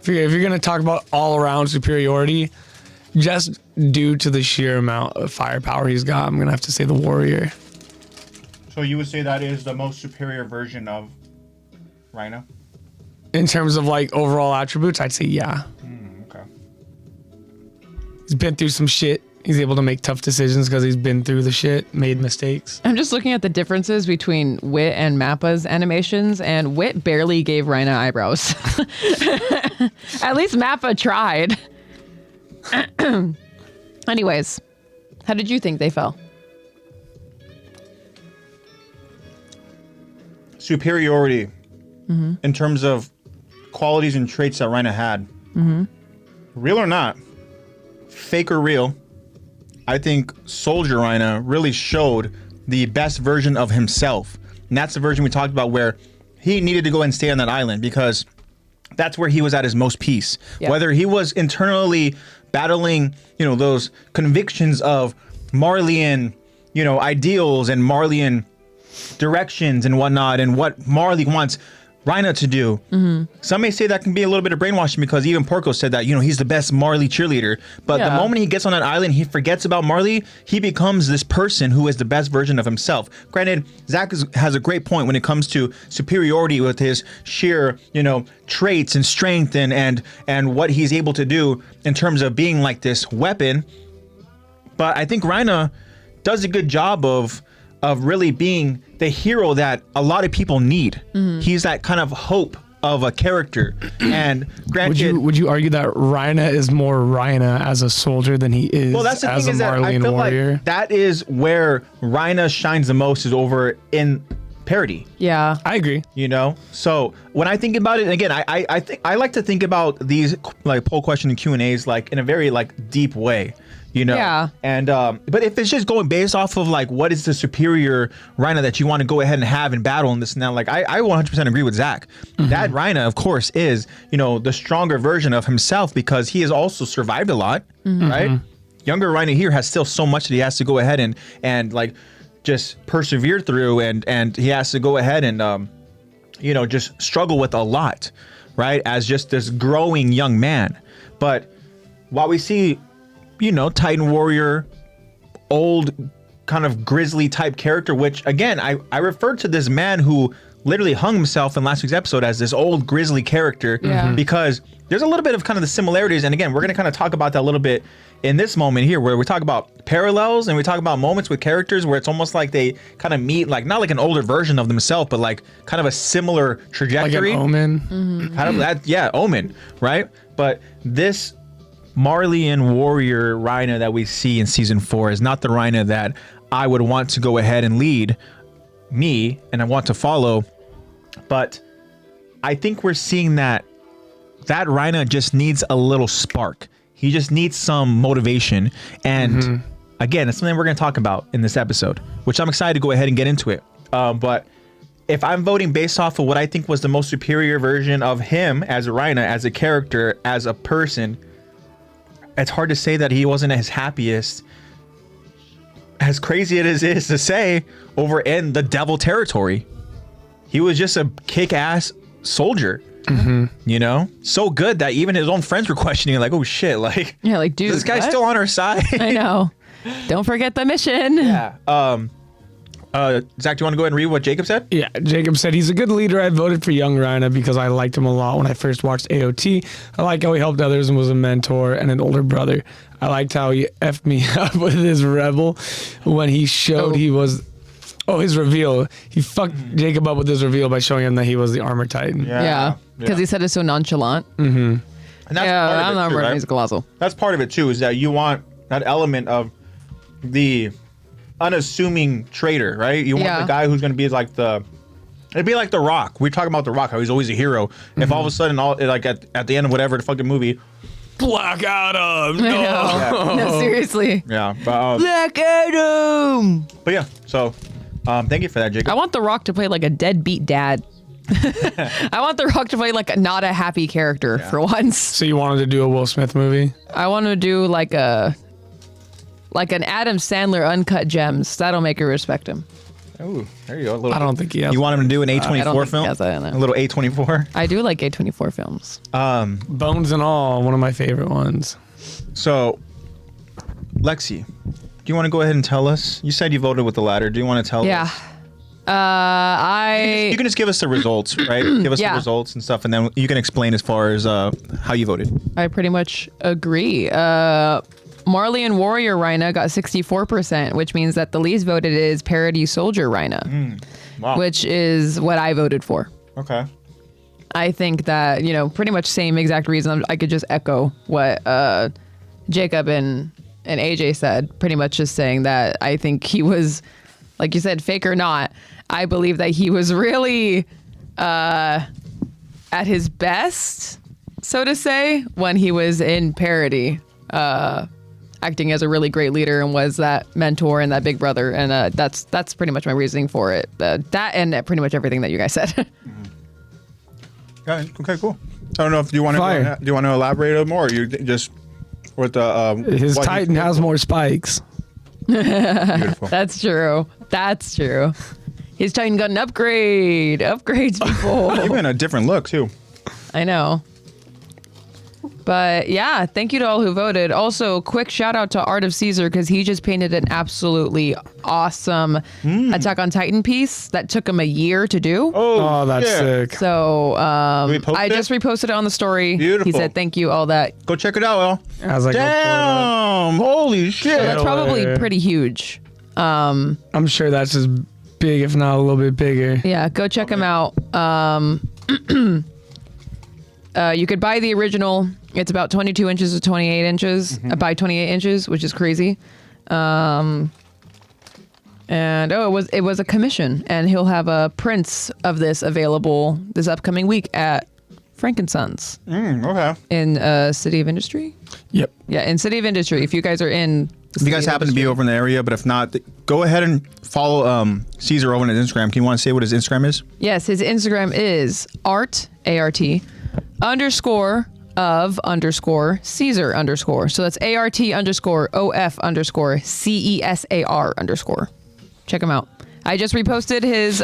If you're gonna talk about all around superiority, just due to the sheer amount of firepower he's got, I'm gonna have to say the warrior. So you would say that is the most superior version of Rhina? In terms of like overall attributes, I'd say yeah. Okay. He's been through some shit. He's able to make tough decisions because he's been through the shit, made mistakes. I'm just looking at the differences between Wit and Mappa's animations, and Wit barely gave Rhina eyebrows. At least Mappa tried. Anyways, how did you think they fell? Superiority in terms of qualities and traits that Rhina had. Real or not, fake or real, I think Soldier Rhina really showed the best version of himself. And that's the version we talked about where he needed to go and stay on that island because that's where he was at his most peace. Yep. Whether he was internally battling, those convictions of Marleyan, ideals and Marleyan directions and whatnot, and what Marley wants Rhina to do. Some may say that can be a little bit of brainwashing because even Porco said that, he's the best Marley cheerleader. But the Yeah. moment he gets on that island, he forgets about Marley. He becomes this person who is the best version of himself. Granted, Zach has a great point when it comes to superiority with his sheer, traits and strength and what he's able to do in terms of being like this weapon. But I think Rhina does a good job of really being the hero that a lot of people need. He's that kind of hope of a character. And granted, Would you argue that Rhina is more Rhina as a soldier than he is well, that's the as thing a is that I Marleyan feel warrior? like that is where Rhina shines the most is over in Parody. Yeah. I agree. So when I think about it, again, I think I like to think about these like poll question and Q&As like in a very like deep way. Yeah. And but if it's just going based off of like what is the superior Rhina that you want to go ahead and have in battle and this and that, like I 100% agree with Zach. That Rhina, of course, is the stronger version of himself because he has also survived a lot, right? Younger Rhina here has still so much that he has to go ahead and like just persevere through, and he has to go ahead and just struggle with a lot, right? As just this growing young man. But while we see Titan Warrior, old kind of grizzly type character, which again, I referred to this man who literally hung himself in last week's episode as this old grizzly character because there's a little bit of kind of the similarities. And again, we're going to kind of talk about that a little bit in this moment here where we talk about parallels and we talk about moments with characters where it's almost like they kind of meet, like not like an older version of themselves, but like kind of a similar trajectory. Like an Omen. Kind of that, yeah, Omen, right? But this Marleyan warrior Rhina that we see in season 4 is not the Rhina that I would want to go ahead and lead me and I want to follow. But I think we're seeing that that Reina just needs a little spark. He just needs some motivation. And again, it's something we're going to talk about in this episode, which I'm excited to go ahead and get into it. But if I'm voting based off of what I think was the most superior version of him as a Reina, as a character, as a person, it's hard to say that he wasn't his happiest, as crazy it is to say, over in the devil territory. He was just a kick-ass soldier. You know, so good that even his own friends were questioning, like, oh shit, like, Yeah, like, dude, this guy's what? still on our side. I know. Don't forget the mission. Yeah. Zach, do you want to go ahead and read what Jacob said? Yeah, Jacob said he's a good leader. I voted for young Reina because I liked him a lot when I first watched AOT. I like how he helped others and was a mentor and an older brother. I liked how he effed me up with his rebel when he showed he was... Oh, his reveal. He fucked Jacob up with his reveal by showing him that he was the armor titan. Yeah. Because he said it so nonchalant. And that's Yeah, part I'm of it not too, running. right? He's colossal. That's part of it too, is that you want that element of the unassuming traitor, right? You want Yeah. the guy who's going to be like it'd be like The Rock. We're talking about The Rock, how he's always a hero. If all of a sudden, like at the end of whatever the fucking movie, Black Adam. I know. No, seriously. yeah. But, Black Adam. but yeah, so thank you for that, Jacob. I want The Rock to play like a deadbeat dad. I want The Rock to play like not a happy character for once. So you wanted to do a Will Smith movie? I want to do like an Adam Sandler Uncut Gems. That'll make her respect him. Oh, there you go. A little, I don't think he has. you want him to do an I don't A24 think film? he has that in it. A little A24? I do like A24 films. Bones and All, one of my favorite ones. So, Lexi, do you want to go ahead and tell us? You said you voted with the ladder. Do you want to tell Yeah. us? I You can just give us the results, right? Give us Yeah. the results and stuff, and then you can explain as far as how you voted. pretty much agree. Marleyan Warrior Reina got 64%, which means that the least voted is Parody Soldier Reina, Wow. which is what I voted for. Okay. I think that, pretty much same exact reason. I could just echo what Jacob and AJ said, pretty much just saying that I think he was, like you said, fake or not, I believe that he was really at his best, so to say, when he was in Parody, acting as a really great leader and was that mentor and that big brother. And that's pretty much my reasoning for it. That and pretty much everything that you guys said. Okay, cool. I don't know if you want Fire. to. Do you want to elaborate a bit more? Or you just with the His what Titan you- has more spikes. Beautiful. That's true. That's true. His Titan got an upgrade. Upgrades people. Even a different look too. I know. But yeah, thank you to all who voted. Also, quick shout out to ArtofCesar because he just painted an absolutely awesome Attack on Titan piece that took him a year to do. Oh, that's yeah. sick. So Did we post I it? just reposted it on the story. Beautiful. He said thank you, all that. Go check it out, Al. I was like, Damn! Holy shit! So that's probably yeah. pretty huge. I'm sure that's as big, if not a little bit bigger. Yeah, go check him out. You could buy the original. It's about 22 inches to 28 inches by 28 inches, which is crazy. And it was a commission, and he'll have prints of this available this upcoming week at Frankensons Okay. in City of Industry. Yep. Yeah, in City of Industry. If you guys are in, the If you City guys of happen to be Industry. over in the area, but if not, go ahead and follow Caesar over on his Instagram. Can you want to say what his Instagram is? Yes, his Instagram is art, A-R-T, _of _ Caesar _ So that's ART _ OF _ CESAR _ Check him out. I just reposted his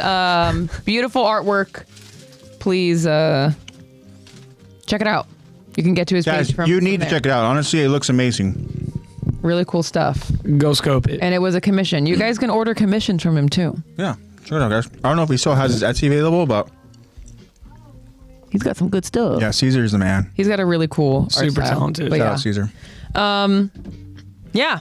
beautiful artwork. Please check it out. You can get to his Guys, page from you need to there. check it out. Honestly, it looks amazing. Really cool stuff. Go scope it. And it was a commission. You guys can order commissions from him too. Yeah, check it out, guys. I don't know if he still has his Etsy available, but He's got some good stuff. yeah, Caesar's the man. He's got a really cool art Super style. talented. But Shout yeah. out Caesar. Yeah.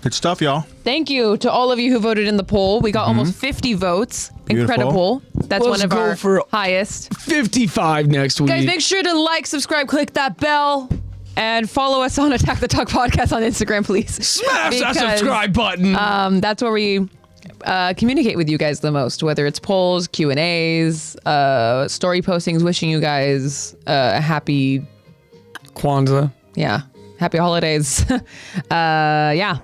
Good stuff, y'all. Thank you to all of you who voted in the poll. We got almost 50 votes. Beautiful. Incredible. That's Let's one of go our for- highest. 55 next week. Guys, make sure to like, subscribe, click that bell, and follow us on Attack the Talk Podcast on Instagram, please. Smash that Because, subscribe button. That's where we communicate with you guys the most, whether it's polls, Q&As, story postings, wishing you guys a happy Kwanzaa. Yeah. Happy holidays. Yeah.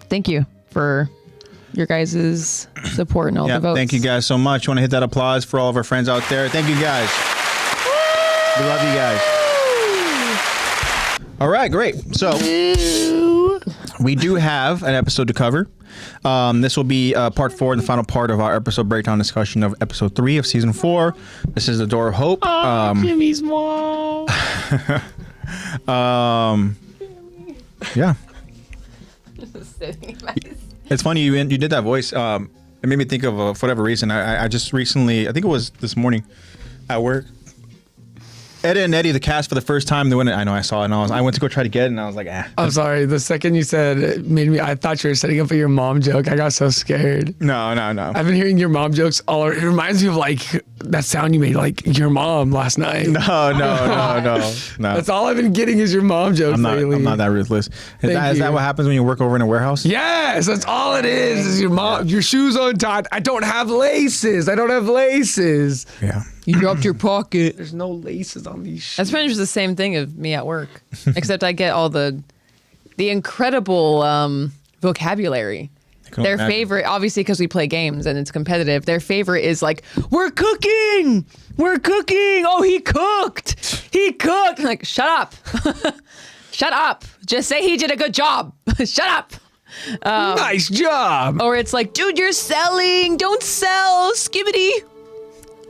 Thank you for your guys' support and all the votes. Thank you guys so much. Want to hit that applause for all of our friends out there. Thank you guys. We love you guys. All right, great. So we do have an episode to cover. This will be part 4 and the final part of our episode breakdown discussion of episode 3 of season 4. This is The Door of Hope. Jimmy's mom. Yeah. It's funny you did that voice. It made me think of for whatever reason. I just recently, I think it was this morning at work. Ed and Eddie, the cast for the first time. They went. I know I saw it. And I went to go try to get it, and I was like, ah. I'm sorry. The second you said it made me. I thought you were setting up for your mom joke. I got so scared. No. I've been hearing your mom jokes all. It reminds me of like that sound you made, like your mom last night. No. That's all I've been getting is your mom jokes lately. I'm not that ruthless. Is that what happens when you work over in a warehouse? Yes, that's all it is. Is your mom? Your shoes untied. I don't have laces. Yeah. You dropped your pocket. There's no laces on these shoes. That's pretty much the same thing of me at work, except I get all the incredible vocabulary. Their favorite, obviously, because we play games and it's competitive. Their favorite is like, "We're cooking. Oh, he cooked. I'm like, shut up, shut up. Just say he did a good job. Shut up." Nice job. Or it's like, "Dude, you're selling. Don't sell. Skibbity.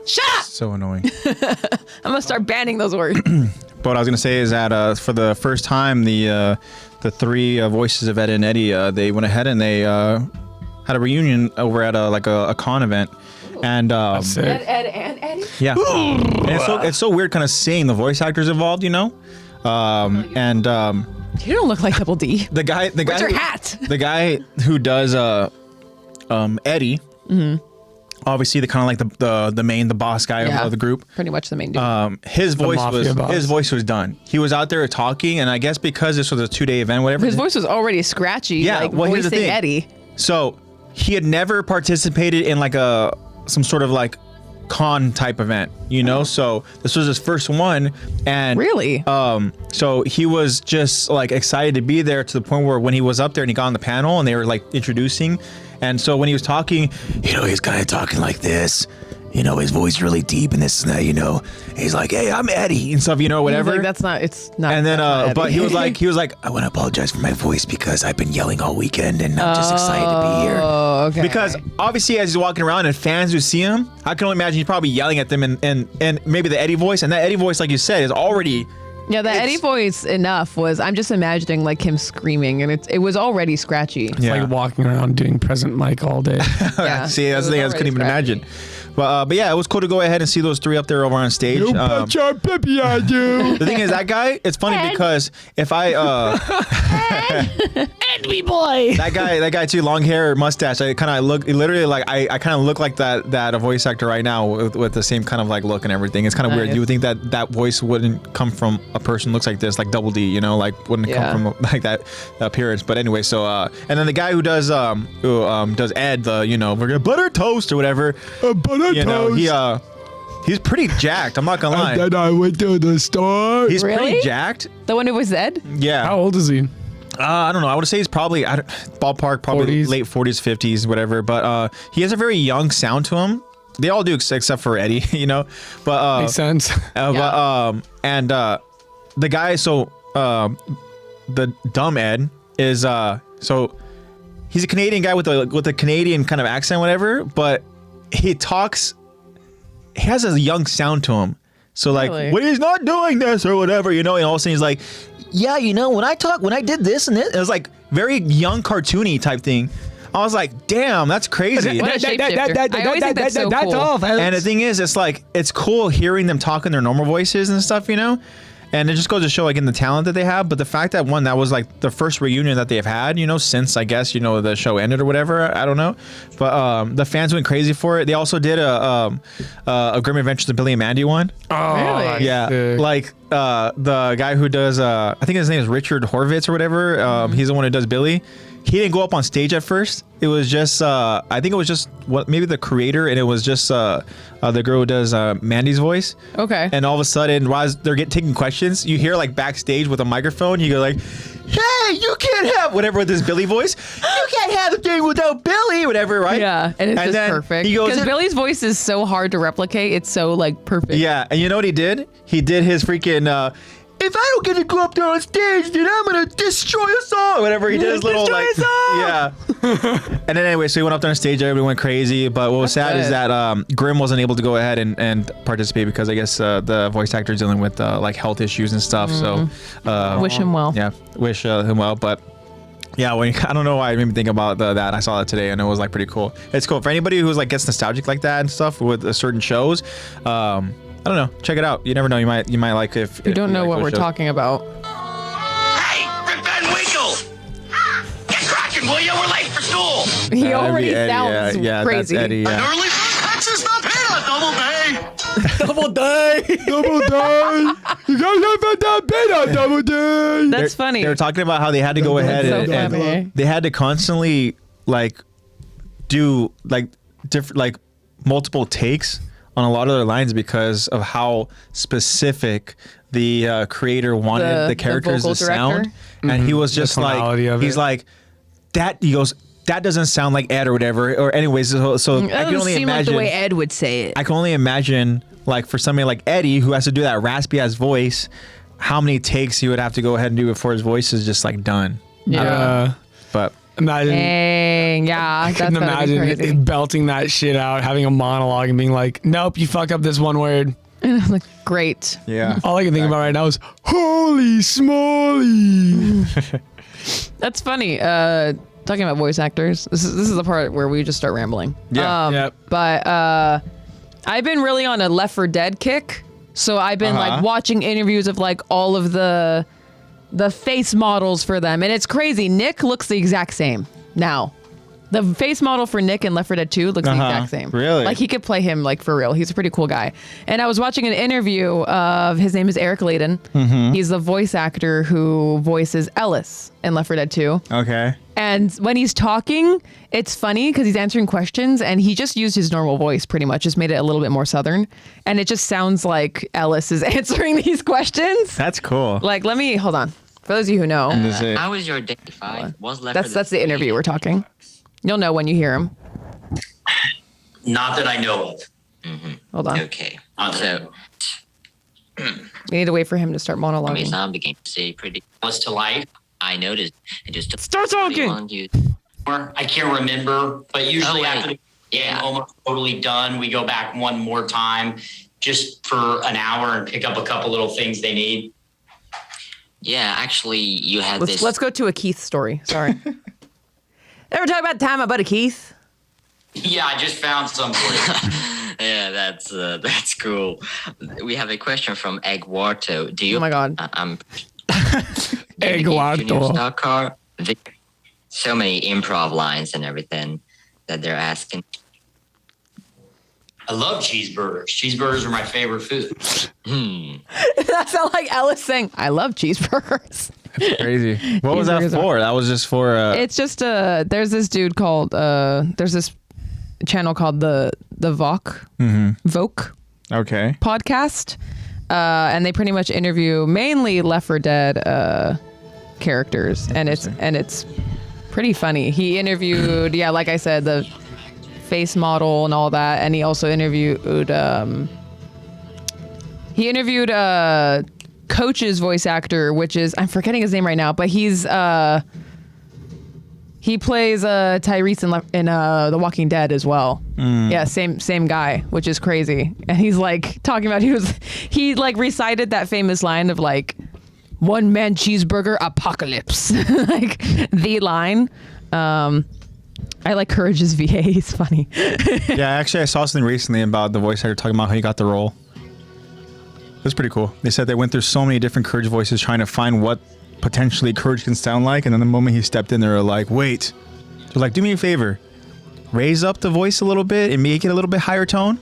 Shut up." So annoying. I'm gonna start banning those words. But what I was gonna say is that for the first time, the 3 voices of Ed and Eddie, they went ahead and they had a reunion over at a con event, and That's sick. Ed and Eddie. yeah, and it's so weird, kind of seeing the voice actors involved, you know, and You don't look like Double D. the guy, Where's your hat? the guy who does Eddie. Mm-hmm. Obviously, the kind of like the boss guy of the group. Pretty much the main dude. His voice was done. He was out there talking, and I guess because this was a 2-day event, whatever. His voice was already scratchy. Yeah, like well, here's the voicing thing. Eddie. So he had never participated in like some sort of like con type event, you know. So this was his first one, and Really? so he was just like excited to be there to the point where when he was up there and he got on the panel and they were like introducing. And so when he was talking, you know, he's kind of talking like this, you know, his voice really deep and this and that, you know, he's like, "Hey, I'm Eddie," and stuff, you know, whatever. Like, it's not. And then, not but Eddie. he was like, "I want to apologize for my voice because I've been yelling all weekend and I'm just excited to be here." Oh, okay. Because obviously, as he's walking around and fans who see him, I can only imagine he's probably yelling at them and maybe the Eddie voice, and that Eddie voice, like you said, is already. Yeah, the Eddie voice enough was. I'm just imagining like him screaming, and it was already scratchy. It's like walking around doing present mic all day. Yeah, See, that's the thing I couldn't even imagine. But yeah, it was cool to go ahead and see those 3 up there over on stage. The thing is, that guy, it's funny because if I Envy boy. that guy too, long hair, mustache, I kind of look literally like I kind of look like that voice actor right now with the same kind of like look and everything. It's kind of weird. You would think that voice wouldn't come from a person looks like this, like Double D, you know, like wouldn't come from like that appearance. But anyway, so and then the guy who does Ed, we're gonna butter toast or whatever. Butter toast. He's pretty jacked. I'm not gonna lie. And then I went to the store. He's Really? pretty jacked. The one who was Ed. Yeah. How old is he? I don't know. I would say he's probably ballpark, probably 40s? late 40s, 50s, whatever. But he has a very young sound to him. They all do except for Eddie, you know. But Makes sense. the guy. So the dumb Ed is so he's a Canadian guy with a Canadian kind of accent, whatever. But he talks. He has a young sound to him. So like Really? when he's not doing this or whatever, you know, and all of a sudden he's like, "Yeah, you know, when I did this and this," it was like very young cartoony type thing. I was like, "Damn, that's crazy." What a shapeshifter. I always think that's so cool. all, folks. And the thing is, it's cool hearing them talk in their normal voices and stuff, you know? And it just goes to show, like, in the talent that they have. But the fact that that was, like, the first reunion that they've had, you know, since, I guess, you know, the show ended or whatever. I don't know. But the fans went crazy for it. They also did a Grim Adventures of Billy and Mandy one. Oh, Really? Yeah. sick. Like, the guy who does I think his name is Richard Horvitz or whatever. He's the one who does Billy. He didn't go up on stage at first. It was just I think it was just maybe the creator, and it was just the girl who does Mandy's voice. Okay. And all of a sudden, while they're taking questions, you hear like backstage with a microphone. You go like, "Hey, you can't have whatever with this Billy voice. You can't have the thing without Billy, whatever, right?" Yeah, and it's just then perfect. he goes, Because Billy's voice is so hard to replicate. It's so like perfect. Yeah, and you know what he did? He did his freaking. If I don't get to go up there on stage, then I'm gonna destroy us all. Whatever he did, his little Destroy like, us all! yeah. And then anyway, so he went up there on stage. Everybody went crazy. But what was sad is that Grimm wasn't able to go ahead and participate because I guess the voice actor is dealing with like health issues and stuff. So Wish him well. yeah, wish him well. But yeah, I don't know why I made me think about that. I saw that today and it was like pretty cool. It's cool for anybody who's like gets nostalgic like that and stuff with certain shows. I don't know. Check it out. You never know. You might like if You don't know like what those we're shows. talking about. Hey, Rip Van Winkle! Get cracking, will you? We're late for school. He That'd be already Eddie, sounds yeah, crazy. That's Eddie, yeah. Early Texas, not paying a double day. Double day. Double day. You guys have that beta double day. That's funny. They were talking about how they had to go ahead so and funny. they had to constantly like do like different like multiple takes on a lot of their lines because of how specific the creator wanted the characters vocal to sound. director? And he was just tonality like, of he's it. like, that, he goes, that doesn't sound like Ed or whatever. Or anyways, so I That can doesn't only seem like imagine. the way Ed would say it. I can only imagine, like, for somebody like Eddie who has to do that raspy ass voice, how many takes he would have to go ahead and do before his voice is just like done. Yeah. But Imagine. Dang, yeah, that's Couldn't gotta be imagine crazy. belting that shit out, having a monologue and being like, "Nope, you fuck up this one word." Like, great. yeah. All I can think about right now is "Holy smoly!" That's funny. Talking about voice actors, this is the part where we just start rambling. Yeah. Yep. But I've been really on a Left 4 Dead kick. So I've been like watching interviews of like all of the face models for them, and it's crazy. Nick looks the exact same now. The face model for Nick in Left 4 Dead 2 looks the exact same. Really? Like he could play him like for real. He's a pretty cool guy. And I was watching an interview of his name is Eric Layden. He's the voice actor who voices Ellis in Left 4 Dead 2. Okay. And when he's talking, it's funny because he's answering questions and he just used his normal voice pretty much, just made it a little bit more Southern. And it just sounds like Ellis is answering these questions. That's cool. Like, hold on. For those of you who know, How was your day? Was left that's the interview we're talking. You'll know when you hear him. Not that I know of. Hold on. Okay. So, We need to wait for him to start monologuing. Some began to say pretty. was to life. I noticed it just took Start talking. long you. Or I can't remember, but usually Oh, after the game, almost totally done, we go back one more time just for an hour and pick up a couple little things they need. Yeah, actually, you had this. Let's go to a Keith story. Sorry. Ever talk about time about a Keith? Yeah, I just found some for you. Yeah, that's cool. We have a question from Eggwarto. Do you? Oh my God. I'm. Eggwarto. Stock car. So many improv lines and everything that they're asking. I love cheeseburgers. Cheeseburgers are my favorite food. That sounds like Ellis saying, I love cheeseburgers. Crazy. What was that Cheeseburgers for? That was just for. It's just there's this dude called there's this channel called the Voc Okay. podcast, and they pretty much interview mainly Left 4 Dead characters, and it's pretty funny. He interviewed like I said, the face model and all that, and he also interviewed Coach's voice actor, which is, I'm forgetting his name right now, but he plays Tyrese in The Walking Dead as well. Yeah, same guy, which is crazy. And he's like talking about he like recited that famous line of like, one man cheeseburger apocalypse, like the line. I like Courage's VA. He's funny. Yeah, actually, I saw something recently about the voice actor talking about how he got the role. It was pretty cool. They said they went through so many different Courage voices trying to find what potentially Courage can sound like, and then the moment he stepped in, they were like, wait. They're like, do me a favor. Raise up the voice a little bit and make it a little bit higher tone.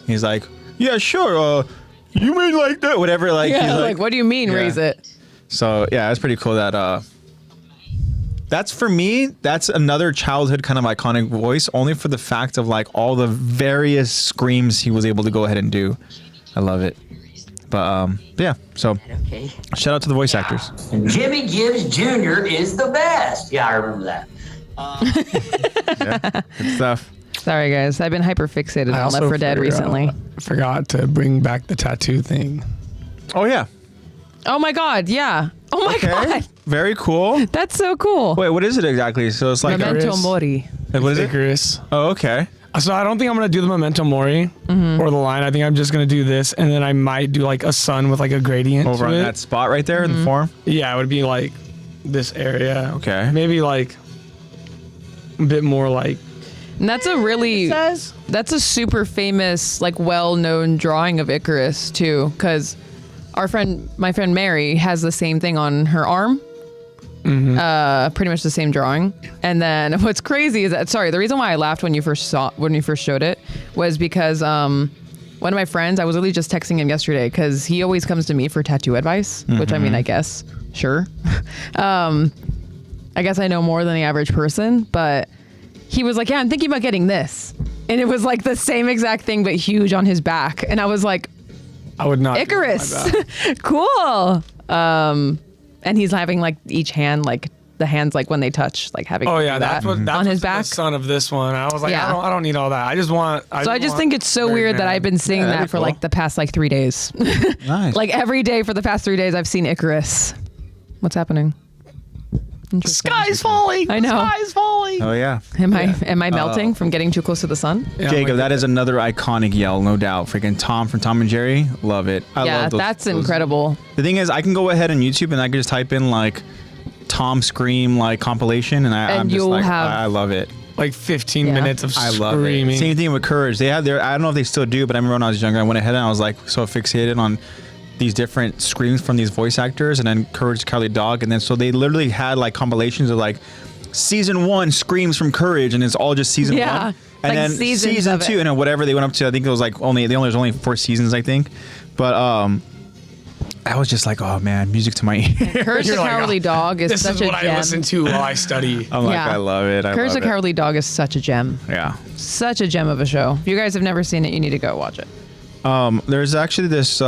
He's like, yeah, sure. you mean like that? Whatever, like Yeah, he's like, what do you mean, Yeah. raise it? So yeah, it's pretty cool that that's for me, that's another childhood kind of iconic voice, only for the fact of like all the various screams he was able to go ahead and do. I love it. But yeah, so Okay. shout out to the voice actors. Jimmy Gibbs Jr. is the best. Yeah, I remember that. Yeah, good stuff. Sorry, guys. I've been hyper fixated on Left 4 Dead recently. Forgot to bring back the tattoo thing. Oh yeah. Oh my God. Yeah. Oh my God. Very cool. That's so cool. Wait, what is it exactly? So it's like Memento Icarus. Mori. what is it? Icarus. Oh, okay. So I don't think I'm gonna do the Memento Mori or the line. I think I'm just gonna do this, and then I might do like a sun with like a gradient Over to on it. that spot right there in the form. Yeah, it would be like this area. Okay. Maybe like a bit more like. And that's that's a super famous, like well-known drawing of Icarus too, because my friend Mary has the same thing on her arm. Pretty much the same drawing. And then what's crazy is that, the reason why I laughed when you first showed it was because one of my friends, I was literally just texting him yesterday because he always comes to me for tattoo advice, which I mean, I guess, sure. I guess I know more than the average person, but he was like, yeah, I'm thinking about getting this. And it was like the same exact thing, but huge on his back. And I was like, I would not. Icarus. Cool. And he's having like each hand, like the hands, like when they touch, like having. Oh yeah, that that's on what's his back. The son of this one. I was like, Yeah. I don't need all that. I just want. I just think it's so weird that I've been seeing that'd that be for cool. like the past like 3 days. Nice. Like every day for the past 3 days, I've seen Icarus. What's happening? Interesting. Sky's falling. I know. Sky's falling. Oh yeah. Am I melting from getting too close to the sun? Yeah, Jacob, like- that is another iconic yell, no doubt. Freaking Tom from Tom and Jerry, love it. I Yeah, love those, that's incredible. The thing is, I can go ahead on YouTube and I can just type in like Tom Scream like compilation, and I'm just you'll like, have- I love it. like 15 Yeah. minutes of I love screaming. it. Same thing with Courage. They had their, I don't know if they still do, but I remember when I was younger, I went ahead and I was like so fixated on these different screams from these voice actors, and then Courage the Cowardly Dog, and then so they literally had like compilations of like season 1 screams from Courage, and it's all just season Yeah, 1, and like then seasons season of it. 2, and then whatever they went up to. I think it was like there's only 4 seasons, I think, but I was just like, oh man, music to my ear. Courage the You're like, Cowardly Dog is This such is a what gem. I listen to while I study. I'm like, Yeah. I love it. I Courage love the it. Cowardly Dog is such a gem. Yeah. Such a gem of a show. If you guys have never seen it, you need to go watch it. There's actually this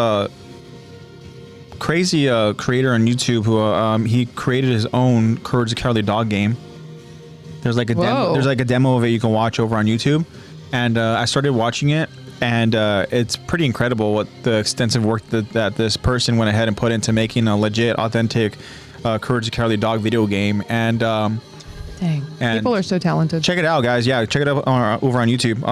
crazy creator on YouTube who he created his own Courage the Cowardly Dog game. There's like a demo. Whoa. There's like a demo of it you can watch over on YouTube, and I started watching it, and it's pretty incredible what the extensive work that this person went ahead and put into making a legit, authentic Courage the Cowardly Dog video game. And Dang. And People are so talented. check it out, guys. Yeah, check it out over on YouTube.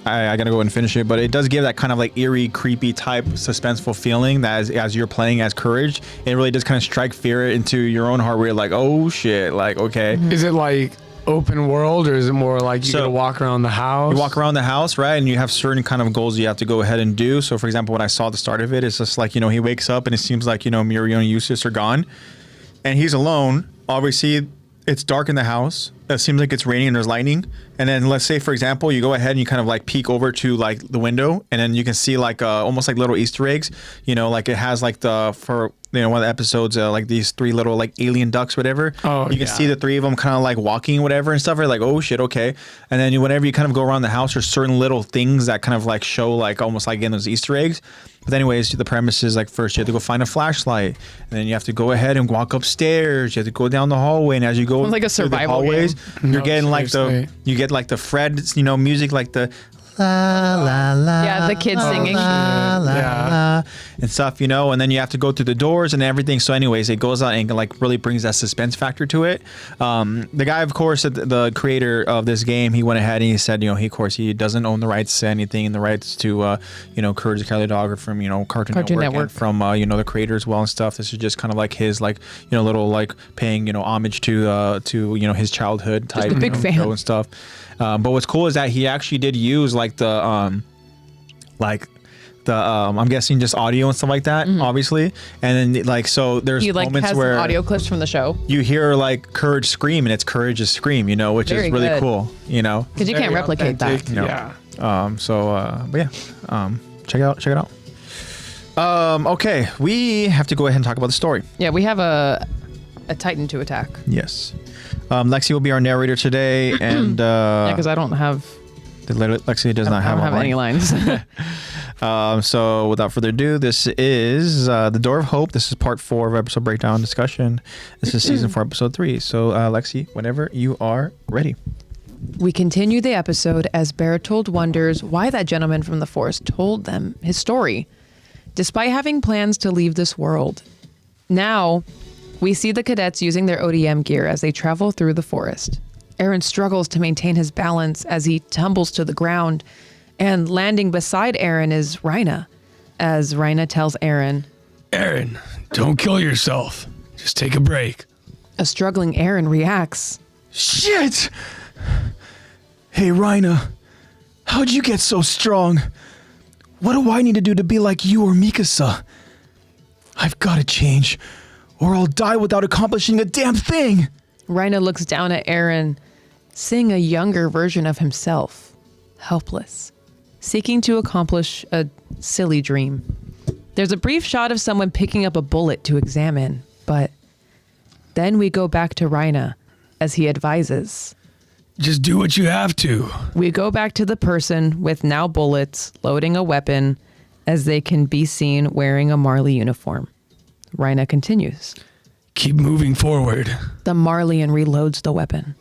I gotta go and finish it, but it does give that kind of like eerie, creepy type, suspenseful feeling that as you're playing as Courage, it really does kind of strike fear into your own heart. Where you're like, oh shit, like okay. Is it like open world, or is it more like you So- gotta walk around the house? You walk around the house, right, and you have certain kind of goals you have to go ahead and do. So, for example, when I saw the start of it, it's just like, he wakes up and it seems like, Muriel and Eustace are gone, and he's alone. Obviously, it's dark in the house. It seems like it's raining and there's lightning. And then let's say, for example, you go ahead and you kind of like peek over to like the window, and then you can see like almost like little Easter eggs. Like it has like one of the episodes, like these 3 little like alien ducks, whatever. Oh, you can yeah. see the 3 of them kind of like walking, whatever, and stuff. You're like, oh shit, okay. And then whenever you kind of go around the house, there's certain little things that kind of like show like almost like again those Easter eggs. But anyways, the premise is like first you have to go find a flashlight, and then you have to go ahead and walk upstairs. You have to go down the hallway, and as you go Sounds like a through the survival hallways, game. you're No, getting like seriously. you get like the Fred, music, like the la la la. Yeah, the kids singing. La, la, Yeah. la, and stuff, and then you have to go through the doors and everything. So, anyways, it goes out and like really brings that suspense factor to it. The guy, of course, the creator of this game, he went ahead and he said, he doesn't own the rights to anything, and the rights to, Courage the Cowardly Dog are from, Cartoon Network. And from, the creator as well and stuff. This is just kind of like his, like, little like paying, homage to his childhood type a big fan. show and stuff. But what's cool is that he actually did use like the I'm guessing just audio and stuff like that, obviously. And then like so there's He like moments has where audio clips from the show you hear like Courage scream, and it's Courage's scream, which Very is really good. cool, because you can't Very replicate authentic. that. No. Yeah. But yeah, check it out. Okay, we have to go ahead and talk about the story. Yeah, we have a Titan to attack. Yes. Lexi will be our narrator today, and Yeah, because I don't have. Lexi does not I have don't have any lines. So without further ado, this is The Door of Hope. This is part 4 of episode breakdown discussion. This is season 4, episode 3. So Lexi, whenever you are ready. We continue the episode as Bertold wonders why that gentleman from the forest told them his story, despite having plans to leave this world. Now, we see the cadets using their ODM gear as they travel through the forest. Aaron struggles to maintain his balance as he tumbles to the ground, and landing beside Aaron is Rhina, as Rhina tells Aaron, Aaron, don't kill yourself. Just take a break. A struggling Aaron reacts, Shit! Hey, Rhina, how'd you get so strong? What do I need to do to be like you or Mikasa? I've got to change, or I'll die without accomplishing a damn thing. Rhina looks down at Aaron, seeing a younger version of himself, helpless, seeking to accomplish a silly dream. There's a brief shot of someone picking up a bullet to examine, but then we go back to Rhina as he advises. Just do what you have to. We go back to the person with now bullets loading a weapon as they can be seen wearing a Marley uniform. Rhina continues. Keep moving forward. The Marleyan reloads the weapon.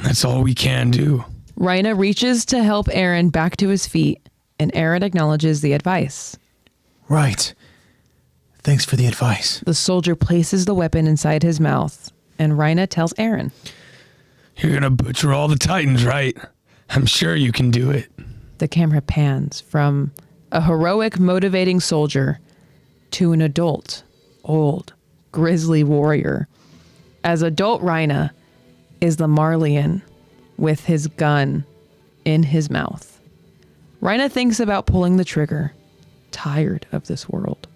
That's all we can do. Rhina reaches to help Aaron back to his feet, and Aaron acknowledges the advice. Right. Thanks for the advice. The soldier places the weapon inside his mouth, and Rhina tells Aaron. You're gonna butcher all the Titans, right? I'm sure you can do it. The camera pans from a heroic, motivating soldier to an adult, old, grisly warrior, as adult Rhina is the Marleyan with his gun in his mouth. Rhina thinks about pulling the trigger, tired of this world.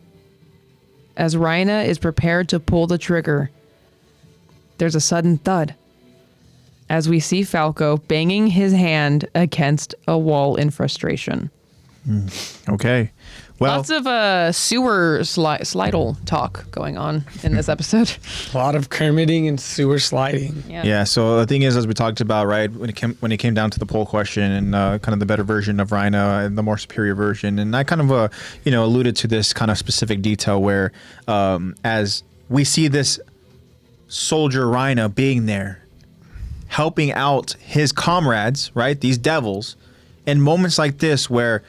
As Rhina is prepared to pull the trigger, there's a sudden thud as we see Falco banging his hand against a wall in frustration. Okay. Well, Lots of sewer slidle talk going on in this episode. A lot of Kermiting and sewer sliding. yeah. So the thing is, as we talked about, right, when it came down to the poll question and kind of the better version of Rhina and the more superior version, and I kind of alluded to this kind of specific detail where as we see this soldier Rhina being there, helping out his comrades, right, these devils, in moments like this where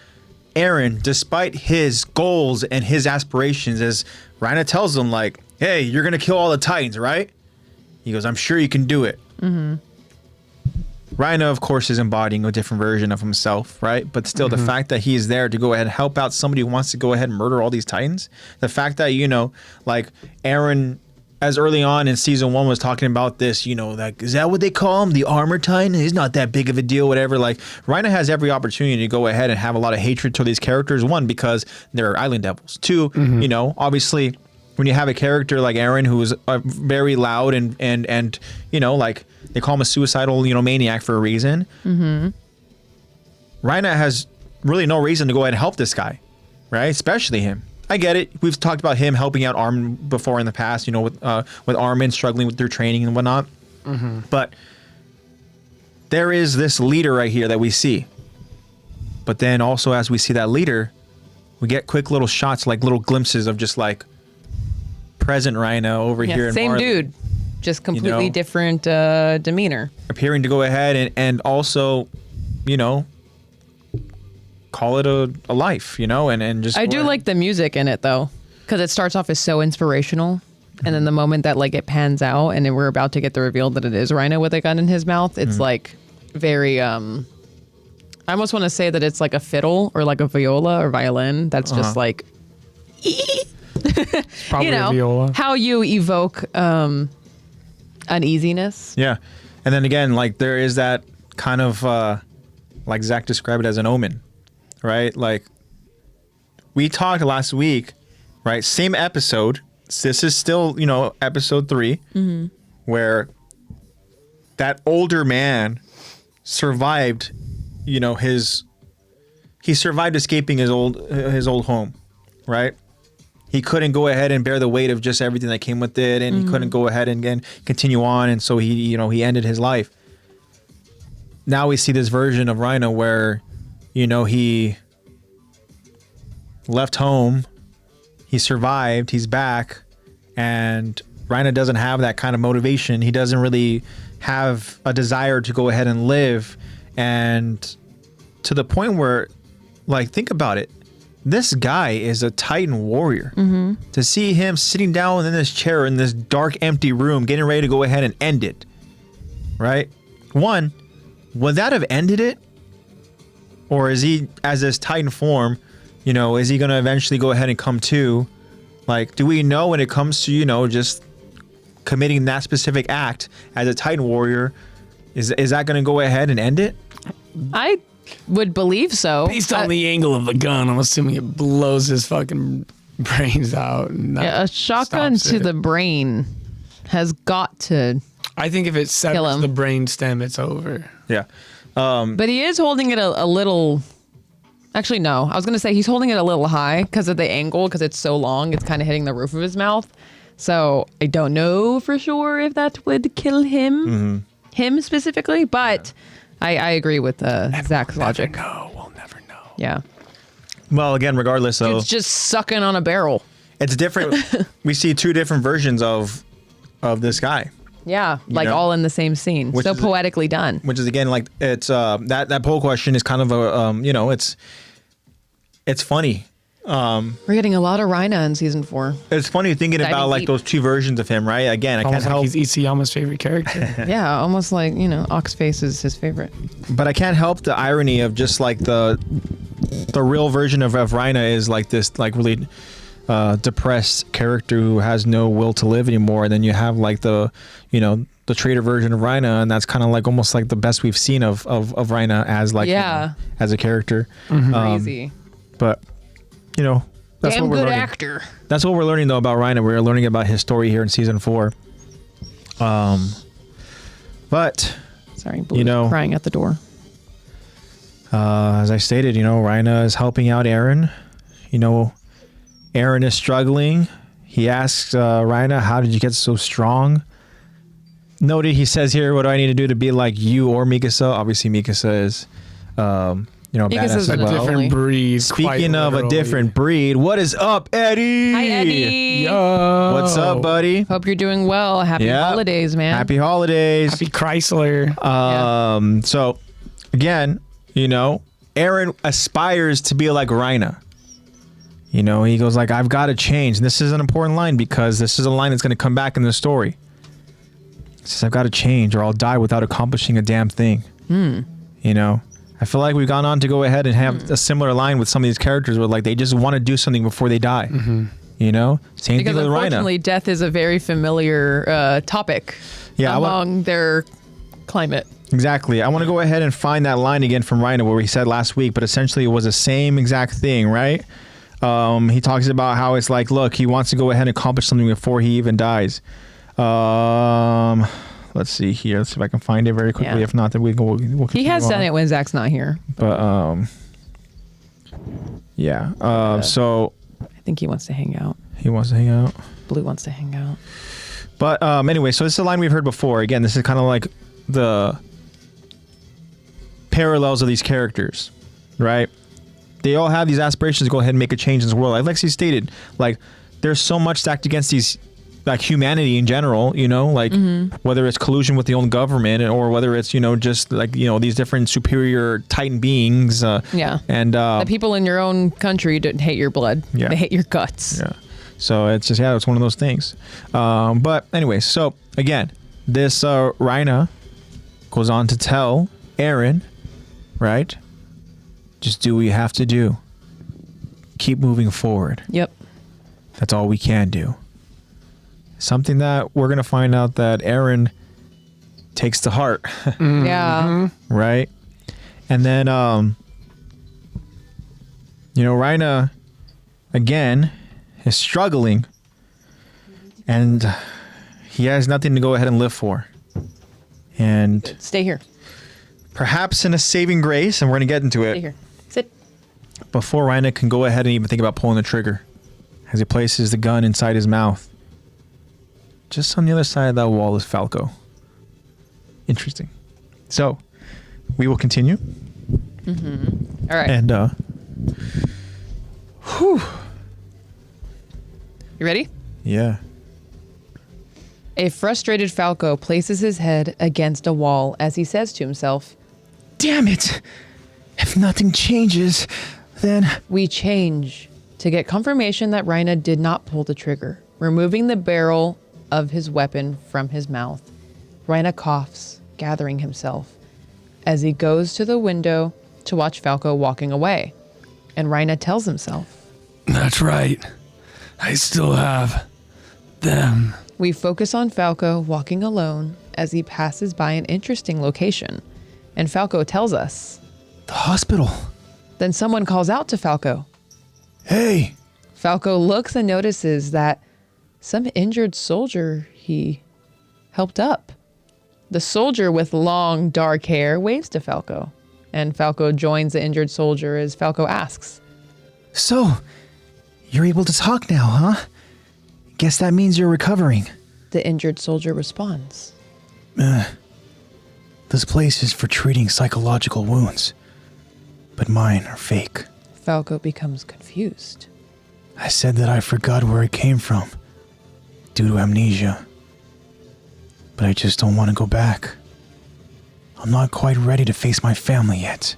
Aaron, despite his goals and his aspirations, as Rhina tells him, like, hey, you're going to kill all the Titans, right? He goes, I'm sure you can do it. Mm-hmm. Rhina, of course, is embodying a different version of himself, right? But still, the fact that he is there to go ahead and help out somebody who wants to go ahead and murder all these Titans, the fact that, like Aaron, as early on in season 1 was talking about this, like, is that what they call him? The armor Titan? He's not that big of a deal, whatever. Like, Rhina has every opportunity to go ahead and have a lot of hatred to these characters. 1, because they're island devils. 2, obviously, when you have a character like Aaron, who is very loud and like, they call him a suicidal, maniac for a reason. Mm-hmm. Rhina has really no reason to go ahead and help this guy, right? Especially him. I get it. We've talked about him helping out Armin before in the past, with Armin struggling with their training and whatnot. Mm-hmm. But there is this leader right here that we see. But then also, as we see that leader, we get quick little shots, like little glimpses of just like present Rhina over here. Same Marley, dude, just completely different demeanor. Appearing to go ahead and also, call it a life, and just. I do like the music in it though, because it starts off as so inspirational, and then the moment that like it pans out and then we're about to get the reveal that it is Rhina with a gun in his mouth, it's like very I almost want to say that it's like a fiddle or like a viola or violin that's just like Probably a viola. how you evoke uneasiness. Yeah, and then again, like there is that kind of like Zach described it as an omen. Right? Like we talked last week, right? Same episode. This is still, episode 3, where that older man survived, he survived escaping his old home, right? he couldn't go ahead and bear the weight of just everything that came with it, and he couldn't go ahead and continue on, and so he ended his life. Now we see this version of Rhino where, he left home, he survived, he's back, and Rhino doesn't have that kind of motivation. He doesn't really have a desire to go ahead and live, and to the point where, like, think about it. This guy is a Titan warrior. To see him sitting down in this chair in this dark, empty room, getting ready to go ahead and end it, right? One, would that have ended it? Or is he, as this Titan form, is he going to eventually go ahead and come to? Like, do we know when it comes to, just committing that specific act as a Titan warrior, is that going to go ahead and end it? I would believe so. Based on the angle of the gun, I'm assuming it blows his fucking brains out. And a shotgun to the brain has got to. I think if it severs him. the brain stem, it's over. Yeah. But he is holding it a little. Actually, no. I was going to say he's holding it a little high because of the angle, because it's so long. It's kind of hitting the roof of his mouth. So I don't know for sure if that would kill him. Him specifically. But I agree with Zach's logic. We'll never know. Yeah. Well, again, regardless, though, It's just sucking on a barrel. it's different. We see two different versions of this guy. Yeah, like all in the same scene. Which So is- poetically done. Which is, again, like, it's that poll question is kind of a it's funny. We're getting a lot of Rhina in season 4. It's funny thinking Diving about like deep. those two versions of him, right? Again, I can't Almost like help, he's Isayama's favorite character. Yeah, almost like, Oxface is his favorite. but I can't help the irony of just like the real version of Rhina is like this like really depressed character who has no will to live anymore. And then you have like the traitor version of Rhina, and that's kind of like almost like the best we've seen of Rhina as like as a character. Crazy. But that's Damn what we're good learning. actor. That's what we're learning though about Rhina. We're learning about his story here in season 4. But Sorry, Blue's crying at the door. as I stated, Rhina is helping out Eren. Eren is struggling. He asks Rhina, "How did you get so strong?" Noted, he says here, "What do I need to do to be like you or Mikasa?" Obviously, Mikasa is, badass Mikasa's as a well. Different breed. Speaking of a different breed, what is up, Eddie? Hi, Eddie. Yo. What's up, buddy? Hope you're doing well. Happy Yeah. holidays, man. Happy holidays. Happy Chrysler. So, again, Eren aspires to be like Rhina. He goes like, "I've got to change." And this is an important line because this is a line that's going to come back in the story. He says, "I've got to change or I'll die without accomplishing a damn thing." I feel like we've gone on to go ahead and have a similar line with some of these characters where like they just want to do something before they die. Same Because thing with Rhina. unfortunately, death is a very familiar topic among their climate. Exactly. I want to go ahead and find that line again from Rhina where he said last week, but essentially it was the same exact thing, right? He talks about how it's like, look, he wants to go ahead and accomplish something before he even dies. Let's see here. Let's see if I can find it very quickly. Yeah. If not, then we'll He has done it when Zach's not here. But yeah. So I think he wants to hang out. he wants to hang out. Blue wants to hang out. But anyway, so this is a line we've heard before. Again, this is kind of like the parallels of these characters, right? They all have these aspirations to go ahead and make a change in this world. Like Lexi stated, like there's so much stacked against these, like humanity in general, like whether it's collusion with the own government or whether it's, just like, these different superior Titan beings. And The people in your own country don't hate your blood. Yeah. They hate your guts. yeah. So it's just, it's one of those things. But anyway, so again, this Rhina goes on to tell Eren, right? Just do what you have to do. Keep moving forward. Yep. That's all we can do. Something that we're going to find out that Eren takes to heart, Yeah. right? And then, Rhina, again, is struggling. And he has nothing to go ahead and live for. And Stay here. perhaps in a saving grace, and we're going to get into Stay it, here. Sit. before Rhina can go ahead and even think about pulling the trigger. as he places the gun inside his mouth. Just on the other side of that wall is Falco. Interesting. So, we will continue. All right. And, You ready? yeah. A frustrated Falco places his head against a wall as he says to himself, Damn it! If nothing changes, then... "We change," to get confirmation that Reina did not pull the trigger. Removing the barrel of his weapon from his mouth, Reina coughs, gathering himself, as he goes to the window to watch Falco walking away. And Reina tells himself, That's right. I still have them. We focus on Falco walking alone as he passes by an interesting location. And Falco tells us. The hospital. Then someone calls out to Falco. Hey! Falco looks and notices that some injured soldier he helped up. The soldier with long, dark hair waves to Falco. And Falco joins the injured soldier as Falco asks. So, you're able to talk now, huh? Guess that means you're recovering. The injured soldier responds. This place is for treating psychological wounds, but mine are fake. Falco becomes confused. I said that I forgot where it came from, due to amnesia. But I just don't want to go back. I'm not quite ready to face my family yet.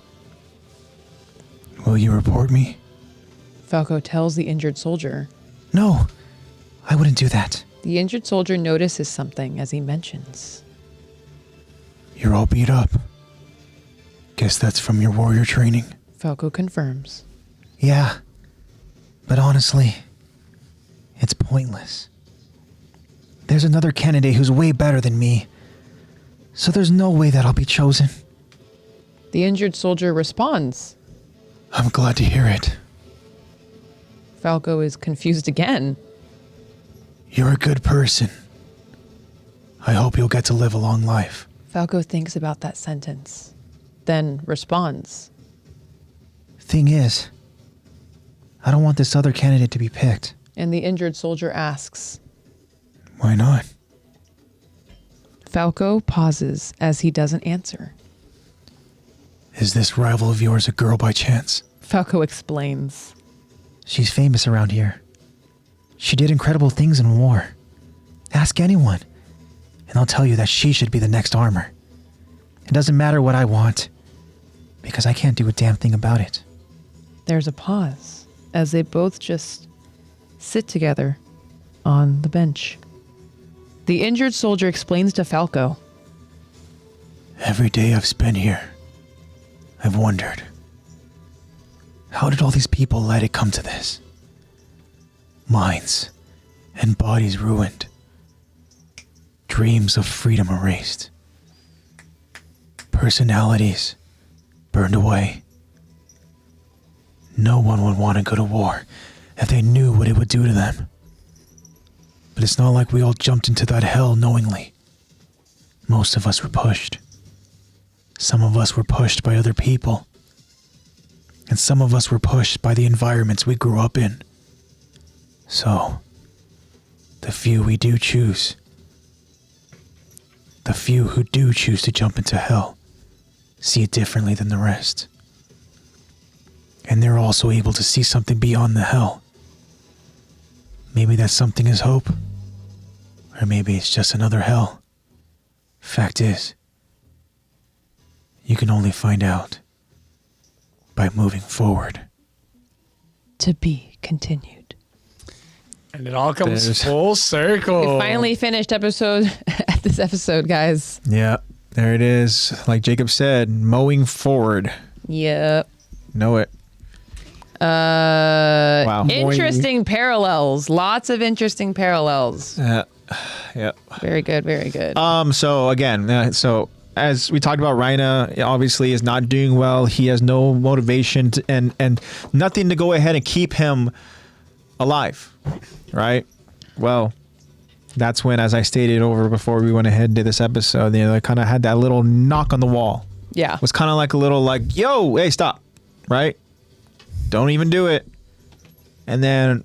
Will you report me? Falco tells the injured soldier. No, I wouldn't do that. The injured soldier notices something as he mentions. You're all beat up. Guess that's from your warrior training. Falco confirms. Yeah, but honestly, it's pointless. There's another candidate who's way better than me, so there's no way that I'll be chosen. The injured soldier responds. I'm glad to hear it. Falco is confused again. You're a good person. I hope you'll get to live a long life. Falco thinks about that sentence, then responds. Thing is, I don't want this other candidate to be picked. And the injured soldier asks. Why not? Falco pauses as he doesn't answer. Is this rival of yours a girl by chance? Falco explains. She's famous around here. She did incredible things in war. Ask anyone, and they'll tell you that she should be the next armor. It doesn't matter what I want, because I can't do a damn thing about it. There's a pause as they both just sit together on the bench. The injured soldier explains to Falco. Every day I've spent here, I've wondered, how did all these people let it come to this? Minds and bodies ruined. Dreams of freedom erased. Personalities burned away. No one would want to go to war if they knew what it would do to them. But it's not like we all jumped into that hell knowingly. Most of us were pushed. Some of us were pushed by other people. And some of us were pushed by the environments we grew up in. So, the few we do choose, the few who do choose to jump into hell, see it differently than the rest. And they're also able to see something beyond the hell. Maybe that something is hope, or maybe it's just another hell. Fact is, you can only find out by moving forward. To be continued. And it all comes full circle. We finally finished this episode, guys. Yeah, there it is. Like Jacob said, mowing forward. Yep. Know it. Wow. Interesting parallels. Lots of interesting parallels. Yeah. Very good, very good. So again, so as we talked about, Reina obviously is not doing well. He has no motivation and nothing to go ahead and keep him alive, right? Well, that's when, as I stated over before we went ahead and did this episode, they kind of had that little knock on the wall. Yeah. It was kind of like a little like, yo, hey, stop, right? Don't even do it. And then,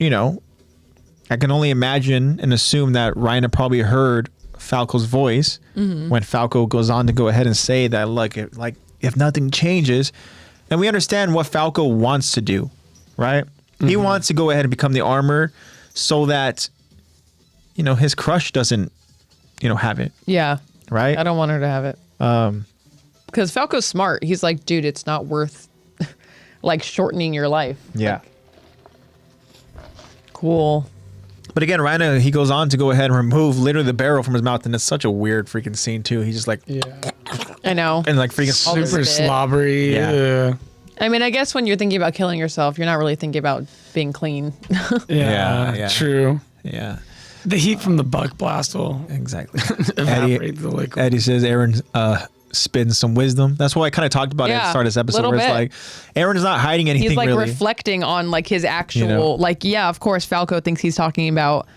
I can only imagine and assume that Rhina probably heard Falco's voice when Falco goes on to go ahead and say that, if nothing changes, and we understand what Falco wants to do, right? He wants to go ahead and become the armor so that, his crush doesn't, have it. Yeah. Right? I don't want her to have it. Because Falco's smart. He's like, dude, it's not worth shortening your life. Yeah. Cool. But again, Rhina, he goes on to go ahead and remove literally the barrel from his mouth, and it's such a weird freaking scene too. He's just like, I know. and like freaking All this Super spit. slobbery. Yeah. I mean, I guess when you're thinking about killing yourself, you're not really thinking about being clean. Yeah, true. Yeah, The heat from the buck blast will exactly. evaporate the liquid. Eddie says Aaron spins some wisdom. That's what I kind of talked about at the start of this episode, little where it's bit. like Aaron's not hiding anything. He's really. reflecting on his actual of course Falco thinks he's talking about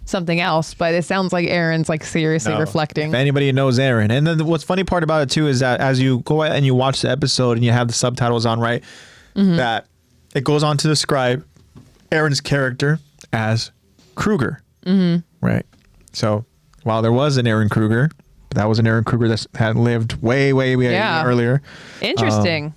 something else, but it sounds like Aaron's seriously reflecting. If anybody knows Aaron. And then what's funny part about it too is that as you go and you watch the episode and you have the subtitles on, right, that it goes on to describe Aaron's character as Kruger. Right. So while there was an Aaron Kruger, that was an Aaron Kruger that had lived way earlier. Interesting.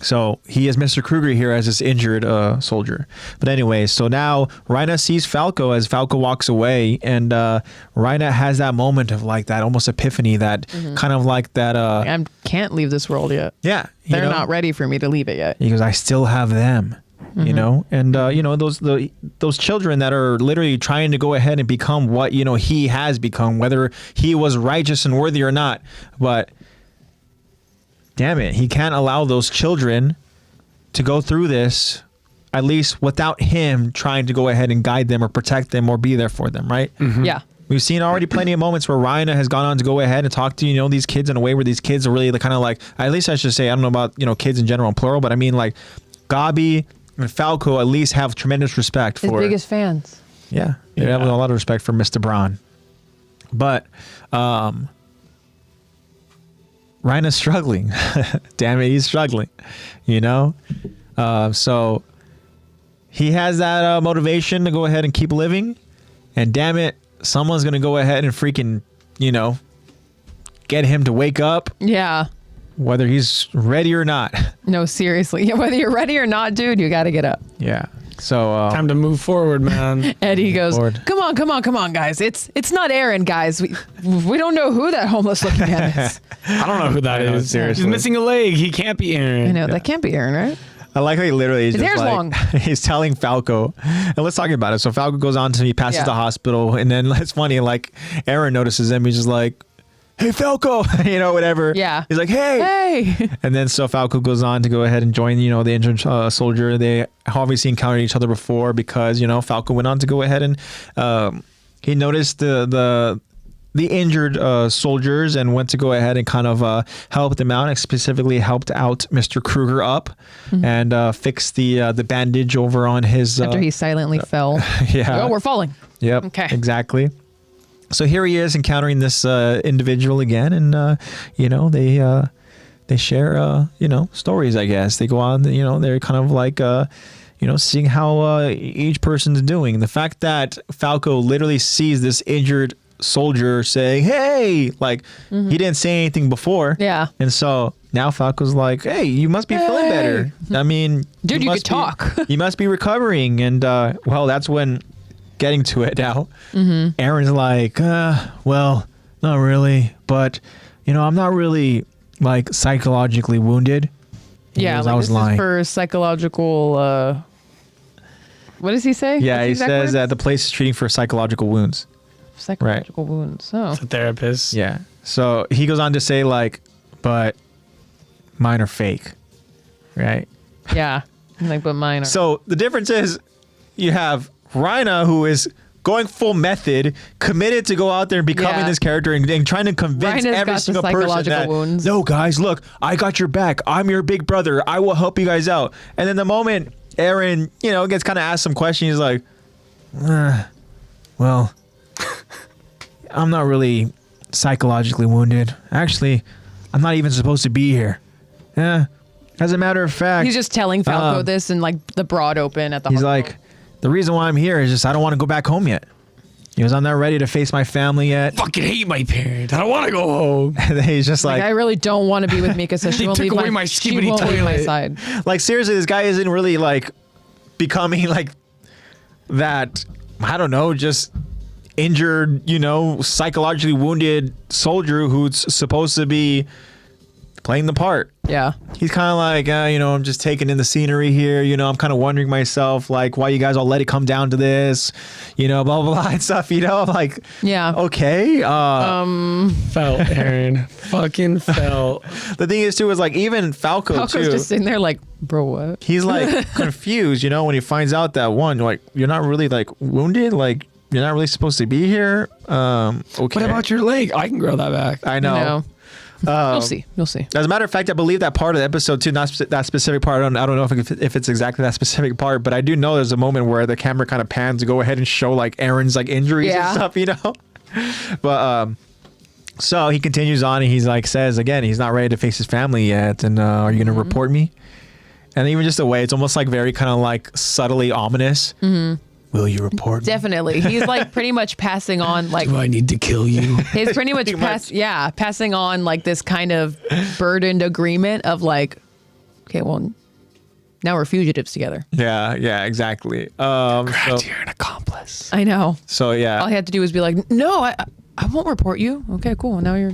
So he is Mr. Kruger here as this injured soldier. But anyway, so now Rhina sees Falco as Falco walks away, and Rhina has that moment of that almost epiphany, that kind of that. I can't leave this world yet. Yeah, They're not ready for me to leave it yet. He goes, I still have them. And those children that are literally trying to go ahead and become what he has become, whether he was righteous and worthy or not, but damn it, he can't allow those children to go through this, at least without him trying to go ahead and guide them or protect them or be there for them, right? Yeah. We've seen already plenty of moments where Rhina has gone on to go ahead and talk to, these kids in a way where these kids are really at least I should say, I don't know about, kids in general, plural, but I mean Gabi and Falco at least have tremendous respect His for biggest fans. Yeah, they have a lot of respect for Mr. Braun. But Rhina's struggling. Damn it, he's struggling. So he has that motivation to go ahead and keep living. And damn it, someone's going to go ahead and freaking, get him to wake up. Yeah. Whether he's ready or not. No, seriously. Whether you're ready or not, dude, you got to get up. Yeah. So Time to move forward, man. Eddie goes, forward. come on, guys. It's not Aaron, guys. We don't know who that homeless looking man is. I don't know who that is. seriously. He's missing a leg. He can't be Aaron. I know, that can't be Aaron, right? I like how he literally is His just hair's long. He's telling Falco, and let's talk about it. So Falco goes on to, he passes the hospital, and then it's funny, Aaron notices him. He's just like, hey, Falco, whatever. Yeah. He's like, hey. And then so Falco goes on to go ahead and join, the injured soldier. They obviously encountered each other before because, Falco went on to go ahead and he noticed the injured soldiers and went to go ahead and kind of help them out, and specifically helped out Mr. Kruger up and fixed the bandage over on his... After he silently fell. Yeah. Oh, we're falling. Yep. Okay. Exactly. So here he is encountering this individual again, and they share stories. I guess they go on. They're kind of seeing how each person's doing. The fact that Falco literally sees this injured soldier saying, "Hey," he didn't say anything before. Yeah. And so now Falco's like, "Hey, you must be feeling better. I mean, Dude, you must could talk. You must be recovering." And that's when. Getting to it now, Aaron's like, well, not really, but I'm not really psychologically wounded. Yeah, I was this lying. is for psychological. What does he say? Yeah, What's the he exact says words? that the place is treating for psychological wounds. Psychological wounds. Oh, The therapist. Yeah. So he goes on to say but mine are fake, right? yeah. But mine are. So the difference is you have Rhina, who is going full method, committed to go out there and becoming this character and trying to convince Rhina's every got the single person psychological that, wounds. no, guys, look, I got your back. I'm your big brother. I will help you guys out. And then the moment Aaron, gets kind of asked some questions, he's like, well, I'm not really psychologically wounded. Actually, I'm not even supposed to be here. Yeah. As a matter of fact, He's just telling Falco this in the broad open at the he's hospital. like, the reason why I'm here is just I don't want to go back home yet. He goes, I'm not ready to face my family yet. Fucking hate my parents. I don't want to go home. And then he's just like I really don't want to be with Mika, so she won't took leave away my she skibbity won't leave my toilet. side. like seriously, this guy isn't really like becoming like that, I don't know, just injured, you know, psychologically wounded soldier who's supposed to be playing the part. Yeah. He's kind of like, you know, I'm just taking in the scenery here. You know, I'm kind of wondering myself, like, why you guys all let it come down to this, you know, blah, blah, blah, and stuff, you know, like, Yeah. okay. Felt, Aaron. Fucking felt. The thing is, too, is like, even Falco, Falco's too, just sitting there like, bro, what? he's like confused, you know, when he finds out that one, like, you're not really like wounded, like, you're not really supposed to be here. Okay. What about your leg? I can grow that back. I know. You'll see. You'll see. As a matter of fact, I believe that part of the episode too, not that specific part. I don't know if it's exactly that specific part, but I do know there's a moment where the camera kind of pans to go ahead and show like Aaron's like injuries and stuff, you know. But so he continues on and he's like says again he's not ready to face his family yet, and are you going to report me? And even just the way it's almost like very kind of like subtly ominous. Will you report me? Definitely. He's like pretty much passing on like Do I need to kill you? he's pretty much passing on like this kind of burdened agreement of like, okay, well, now we're fugitives together. Yeah, exactly. So You're an accomplice. I know. yeah. All he had to do was be like, no, I won't report you. Okay, cool. Now you're.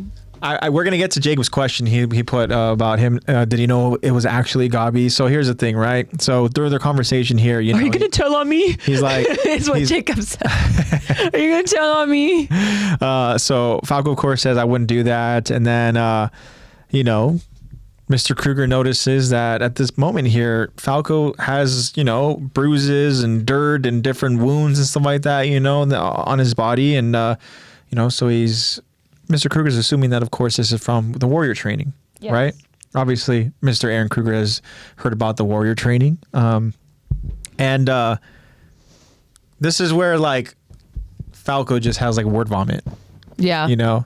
We're gonna get to Jacob's question. He put about him. Did he know it was actually Gabi? So here's the thing, right? So through their conversation here, you know, Are you gonna tell on me? he's like, It's what Jacob said. Are you gonna tell on me? so Falco of course says I wouldn't do that, and then you know, Mr. Kruger notices that at this moment here, Falco has, you know, bruises and dirt and different wounds and stuff like that, you know, on his body, and you know, so Mr. Kruger's assuming that, of course, this is from the warrior training, right? Obviously, Mr. Aaron Kruger has heard about the warrior training. And this is where, like, Falco just has, like, word vomit, Yeah. you know?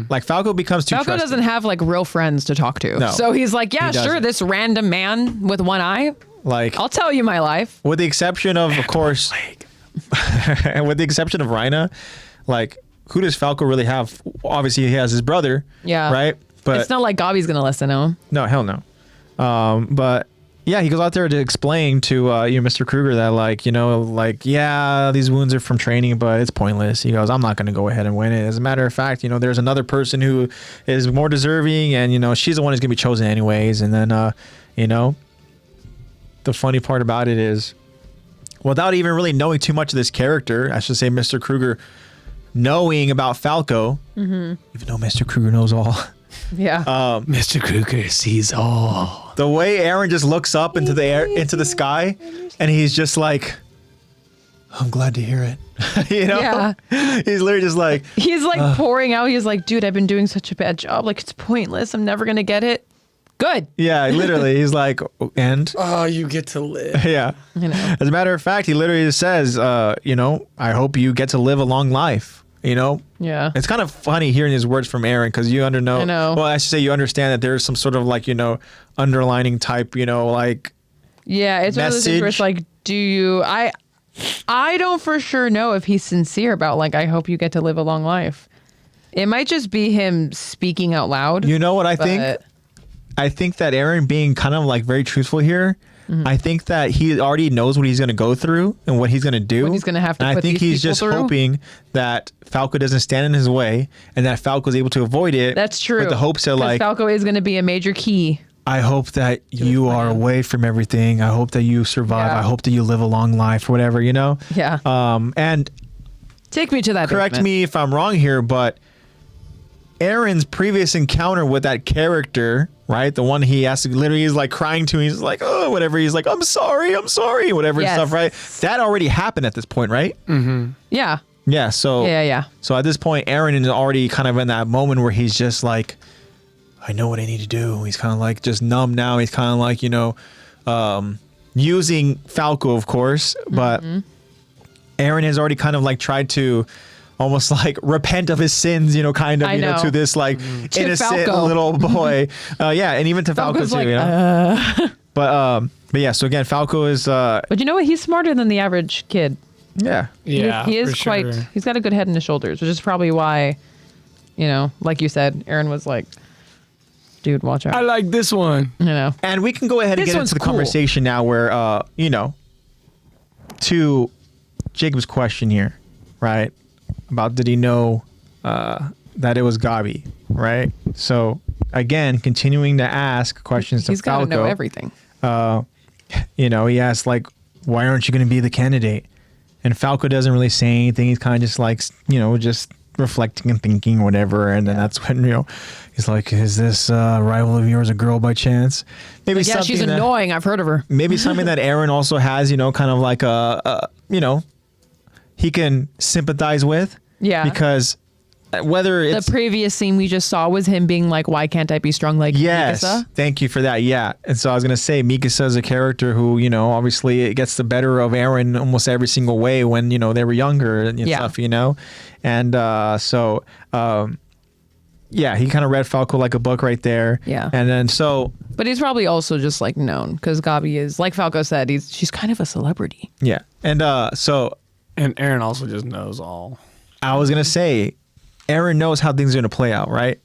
Like, Falco becomes too Falco trusting. doesn't have like real friends to talk to. No, So he's like, yeah, he sure, doesn't. this random man with one eye, Like, I'll tell you my life. with the exception of course, with the exception of Rhina, like, who does Falco really have? Obviously, he has his brother, Yeah. right? But It's not like Gabi's going to listen to him. no, hell no. But yeah, he goes out there to explain to you know, Mr. Kruger that, like, you know, like, yeah, these wounds are from training, but it's pointless. He goes, I'm not going to go ahead and win it. As a matter of fact, you know, there's another person who is more deserving, and, you know, she's the one who's going to be chosen anyways. And then, you know, the funny part about it is, without even really knowing too much of this character, I should say Mr. Kruger knowing about Falco, even though Mr. Kruger knows all. Yeah. Mr. Kruger sees all. The way Aaron just looks up into the air, into the sky, and he's just like, I'm glad to hear it. You know? Yeah. He's literally just like, He's like pouring out. He's like, dude, I've been doing such a bad job. Like, it's pointless. I'm never going to get it. Good. yeah, literally. He's like, and? Oh, you get to live. Yeah. You know. As a matter of fact, he literally just says, you know, I hope you get to live a long life. You know? Yeah. It's kind of funny hearing his words from Aaron, because you I know. well, I should say you understand that there's some sort of, like, you know, underlining type, you know, like, Yeah, it's one of those things where it's Message. like, do you? I don't for sure know if he's sincere about like, I hope you get to live a long life. It might just be him speaking out loud. you know what I think? but- I think that Aaron being kind of like very truthful here, I think that he already knows what he's going to go through and what he's going to do. What he's gonna have to and I put think these he's people just through. hoping that Falco doesn't stand in his way and that Falco's able to avoid it. That's true. With the hopes that, 'Cause like, Falco is going to be a major key. I hope that you are away from everything. I hope that you survive. Yeah. I hope that you live a long life or whatever, you know? Yeah. And Take me to that. correct basement. me if I'm wrong here, but Aaron's previous encounter with that character, right? The one he has to literally is like crying to, he's like, oh, whatever. He's like, I'm sorry, whatever Yes. stuff, right? That already happened at this point, right? Yeah. Yeah. So, Yeah. so at this point, Aaron is already kind of in that moment where he's just like, I know what I need to do. He's kind of like just numb now. He's kind of like, you know, using Falco, of course, but Aaron has already kind of like tried to almost like repent of his sins, you know, kind of, I you know, know. to this like To innocent Falco. little boy. Yeah, and even to Falco Falco's too, like, you know. But yeah. So again, Falco is But you know what? He's smarter than the average kid. yeah. Yeah, he is for quite. sure. He's got a good head in his shoulders, which is probably why, like you said, Aaron was like, "Dude, watch out." I like this one. And we can go ahead and This get one's into the cool. conversation now where, to Jacob's question here, right? About did he know that it was Gabi, right? So, again, continuing to ask questions to He's got to Falco. know everything. He asked, like, why aren't you going to be the candidate? And Falco doesn't really say anything. He's kind of just like, just reflecting and thinking, whatever. And then that's when, he's like, is this rival of yours a girl by chance? Maybe Yeah, she's something that- annoying. I've heard of her. maybe something that Aaron also has, kind of like he can sympathize with. Yeah. Because whether The it's previous scene we just saw was him being like, "Why can't I be strong like yes, Mikasa?" thank you for that. Yeah, and so I was gonna say Mikasa is a character who obviously it gets the better of Aaron almost every single way when they were younger and Yeah. stuff, and yeah, he kind of read Falco like a book right there. Yeah. and then so. But he's probably also just like known because Gabi is, like Falco said, she's kind of a celebrity. Yeah. And so And Aaron also just knows all. I was going to say, Aaron knows how things are going to play out, right?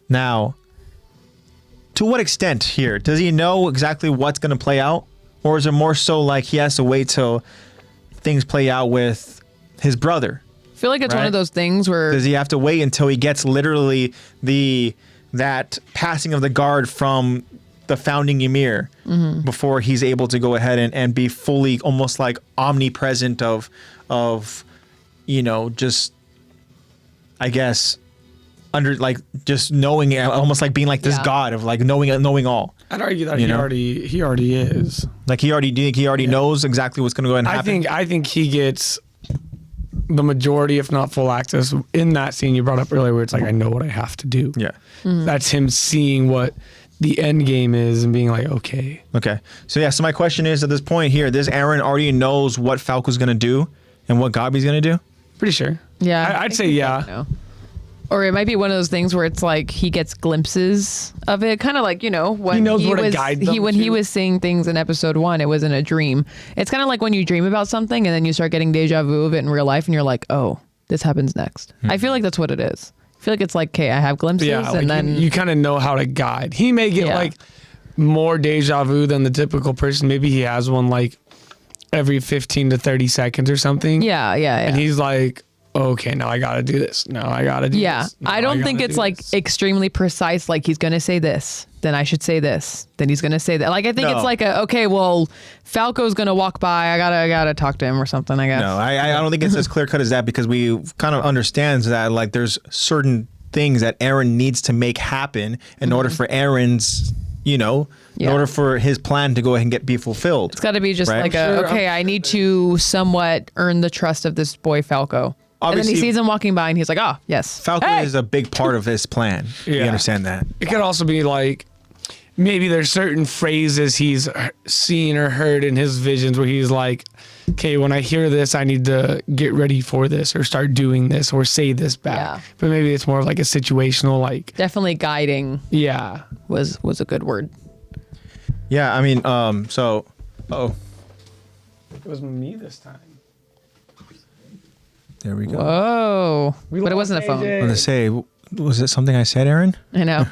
Now, to what extent here? Does he know exactly what's going to play out? Or is it more so like he has to wait till things play out with his brother? I feel like it's one Right. of those things where Does he have to wait until he gets literally that passing of the guard from the founding Ymir before he's able to go ahead and be fully almost like omnipresent of just I guess under like just knowing almost like being like this Yeah. god of like knowing all. I'd argue that You he know? already is. Like do you think he already knows exactly what's going to go ahead and happen? I think he gets the majority, if not full access, in that scene you brought up earlier, where it's like, I know what I have to do. Yeah. That's him seeing what the end game is and being like, okay. Okay. So yeah, so my question is at this point here, this Aaron already knows what Falco's going to do and what Gabi's going to do? Pretty sure. yeah, I'd say yeah. know. Or it might be one of those things where it's like he gets glimpses of it, kind of like when He knows he where to was guide them when he to. was seeing things in episode 1. It was in a dream. It's kind of like when you dream about something and then you start getting deja vu of it in real life, and you're like, oh, this happens next. I feel like that's what it is. I feel like it's like, okay, I have glimpses, Yeah, like and then you kind of know how to guide. He may get Yeah. like more deja vu than the typical person. Maybe he has one like every 15 to 30 seconds or something. yeah. And he's like, okay, now I got to do this. Now I got to do Yeah, this. Now I don't think gotta it's do like this. extremely precise. Like he's gonna say this, then I should say this, then he's gonna say that. Like I think No. it's like okay, well, Falco's gonna walk by. I gotta talk to him or something. I guess. No, I don't think it's as clear cut as that because we kind of understands that like there's certain things that Aaron needs to make happen in order for Aaron's, in Yeah. order for his plan to go ahead and be fulfilled. It's got to be just Right. like Sure. okay, I need to somewhat earn the trust of this boy Falco. And then Obviously- he sees him walking by, and he's like, "Oh, yes, Falco Hey! is a big part of his plan. You Yeah. understand that? It could also be like maybe there's certain phrases he's seen or heard in his visions where he's like, okay, when I hear this, I need to get ready for this or start doing this or say this back. Yeah. But maybe it's more of like a situational, like, Definitely guiding yeah. was a good word. Yeah, I mean, It was me this time. there we go. Whoa, but it wasn't a phone. I was gonna say, was it something I said, Aaron? I know,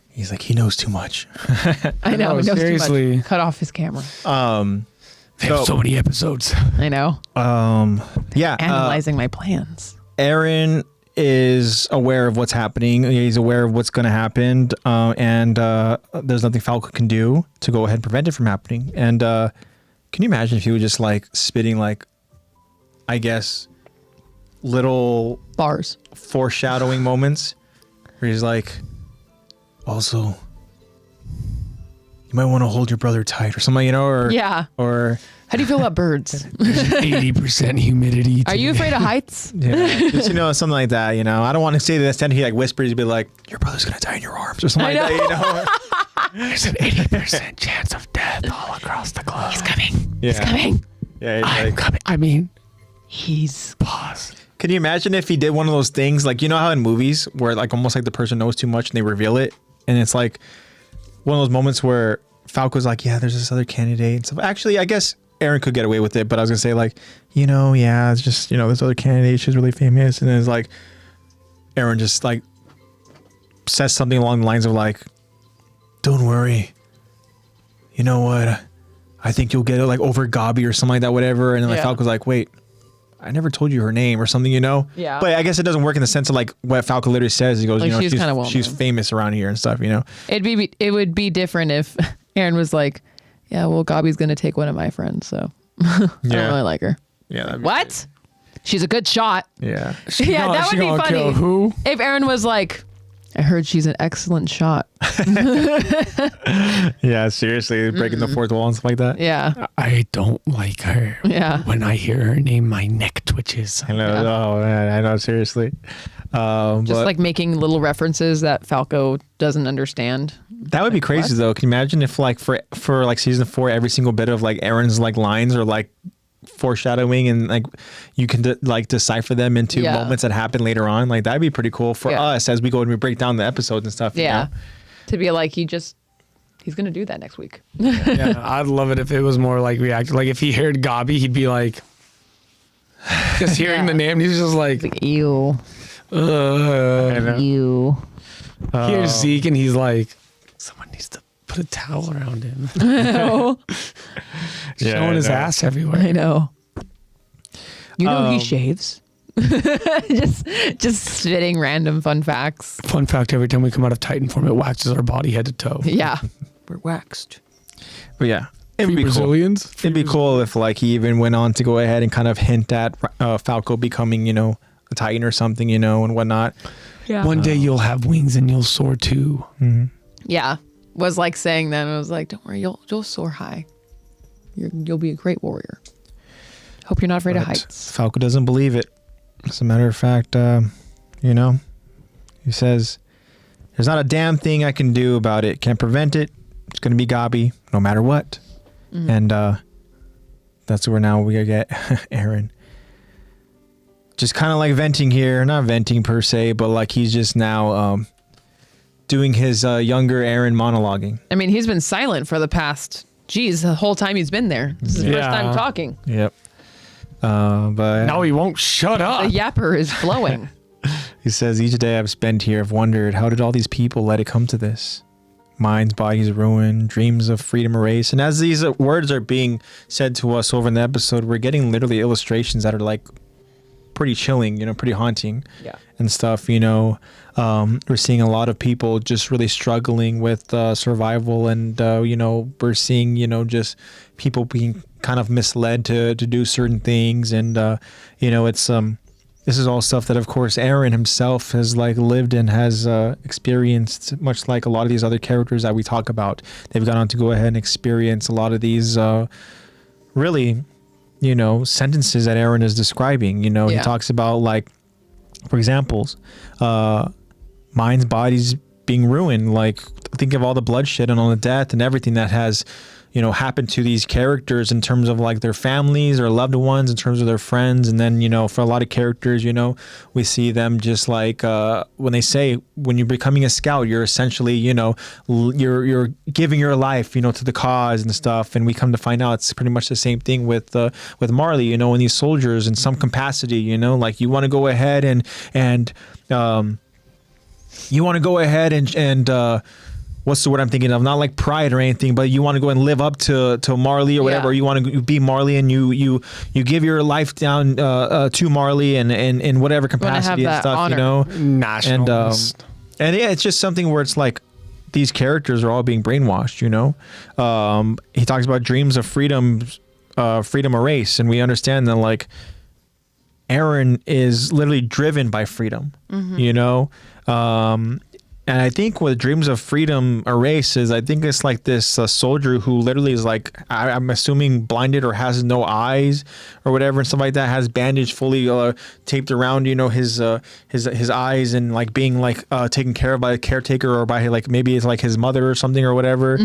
He's like, he knows too much. I know. No, He knows too seriously. much. Cut off his camera. They have so many episodes. I know. Yeah, Analyzing my plans. Aaron is aware of what's happening. He's aware of what's going to happen, and there's nothing Falco can do to go ahead and prevent it from happening. And can you imagine if he was just like spitting like, I guess, little Bars. foreshadowing moments where he's like, also, you might want to hold your brother tight or something, or Yeah. or How do you feel about birds? 80% humidity. Are you afraid of heights? yeah, just something like that. I don't want to say to the extent he like whispers, he'd be like, your brother's gonna die in your arms or something like that. There's an 80% chance of death all across the globe. He's coming. Yeah. He's coming. Yeah, he's I'm like, coming. I mean, He's pause. can you imagine if he did one of those things like how in movies where like almost like the person knows too much and they reveal it, and it's like one of those moments where Falco's like, yeah, there's this other candidate and stuff. Actually, I guess Aaron could get away with it, but I was gonna say like, yeah, it's just this other candidate, she's really famous, and then it's like Aaron just like says something along the lines of like, don't worry, you know what, I think you'll get it like over Gabi or something like that, whatever. And then like Falco's like, wait, I never told you her name or something, Yeah. But I guess it doesn't work in the sense of like what Falco literally says. He goes, Like, she's kinda well she's known. famous around here and stuff, It would be different if Aaron was like, yeah, well, Gabi's gonna take one of my friends, so I don't really like her. Yeah. that'd be What? She's a good shot. great. Yeah. Yeah, that would be gonna funny. kill who? If Aaron was like, I heard she's an excellent shot. Yeah. Seriously, breaking the fourth wall and stuff like that. Yeah. I don't like her. Yeah. When I hear her name, my neck twitches. I know. Oh man, I know. Seriously. Just But like making little references that Falco doesn't understand. that would be crazy though. Can you imagine if like for like season 4, every single bit of like Aaron's like lines are like foreshadowing, and like you can like decipher them into moments that happen later on. Like that'd be pretty cool for us as we go and we break down the episodes and stuff. Yeah. To be like, he's going to do that next week. Yeah, I'd love it if it was more like reactive. Like if he heard Gabi, he'd be like, just hearing the name, he's just like, Ew. Ew. here's Zeke, and he's like, someone needs to put a towel around him. Showing his ass everywhere. I know. You know he shaves. just spitting random fun facts. Fun fact: every time we come out of Titan form, it waxes our body head to toe. Yeah, we're waxed. But yeah, it would be cool. Brazilians. It'd be cool if like he even went on to go ahead and kind of hint at Falco becoming, a Titan or something, and whatnot. Yeah. One day you'll have wings and you'll soar too. Yeah, was like saying that. I was like, don't worry, you'll soar high. You'll be a great warrior. Hope you're not afraid of heights. Falco doesn't believe it. As a matter of fact, he says, there's not a damn thing I can do about it. Can't prevent it. It's going to be Gabi no matter what. And that's where now we get Aaron. Just kind of like venting here. Not venting per se, but like he's just now doing his younger Aaron monologuing. I mean, he's been silent for the past, the whole time he's been there. This is his first time talking. Yep. But No, he won't shut up. The yapper is flowing. he says, each day I've spent here, I've wondered, how did all these people let it come to this? Minds, bodies ruined, dreams of freedom erased. And as these words are being said to us over in the episode, we're getting literally illustrations that are like pretty chilling, pretty haunting and stuff, we're seeing a lot of people just really struggling with survival, and we're seeing just people being kind of misled to do certain things, and it's this is all stuff that of course Aaron himself has like lived and has experienced, much like a lot of these other characters that we talk about. They've gone on to go ahead and experience a lot of these really sentences that Aaron is describing. He talks about, like, for examples, minds, bodies being ruined. Like, think of all the bloodshed and all the death and everything that has, happened to these characters in terms of like their families or loved ones, in terms of their friends. And then, for a lot of characters, we see them just like when they say, when you're becoming a scout, you're essentially, you're giving your life, to the cause and stuff. And we come to find out it's pretty much the same thing with Marley, and these soldiers in some capacity, like you want to go ahead and you want to go ahead and what's the word I'm thinking of? Not like pride or anything, but you want to go and live up to Marley or whatever. Or you want to be Marley, and you give your life down to Marley and in whatever capacity and stuff, honor. Nationalist. And yeah, it's just something where it's like these characters are all being brainwashed. He talks about dreams of freedom erased, and we understand that like Aaron is literally driven by freedom. And I think what Dreams of Freedom Erase is, I think it's like this soldier who literally is like, I'm assuming blinded or has no eyes or whatever and stuff like that, has bandage fully taped around, his eyes, and like being like taken care of by a caretaker or by like maybe it's like his mother or something or whatever.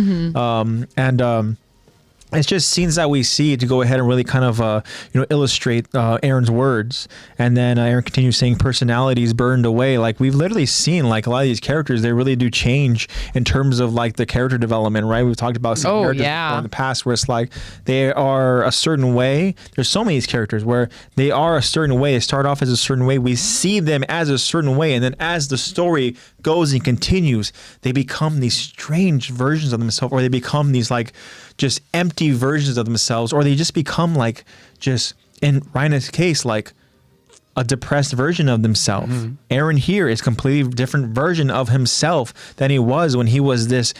it's just scenes that we see to go ahead and really kind of illustrate Aaron's words. And then Aaron continues saying personalities burned away. Like, we've literally seen like a lot of these characters, they really do change in terms of like the character development, right? We've talked about some characters before in the past where it's like they are a certain way. There's so many of these characters where they are a certain way. They start off as a certain way. We see them as a certain way, and then as the story goes and continues, they become these strange versions of themselves, or they become these like just empty versions of themselves, or they just become like, just in Rhina's case, like a depressed version of themselves. Aaron here is completely different version of himself than he was when he was this,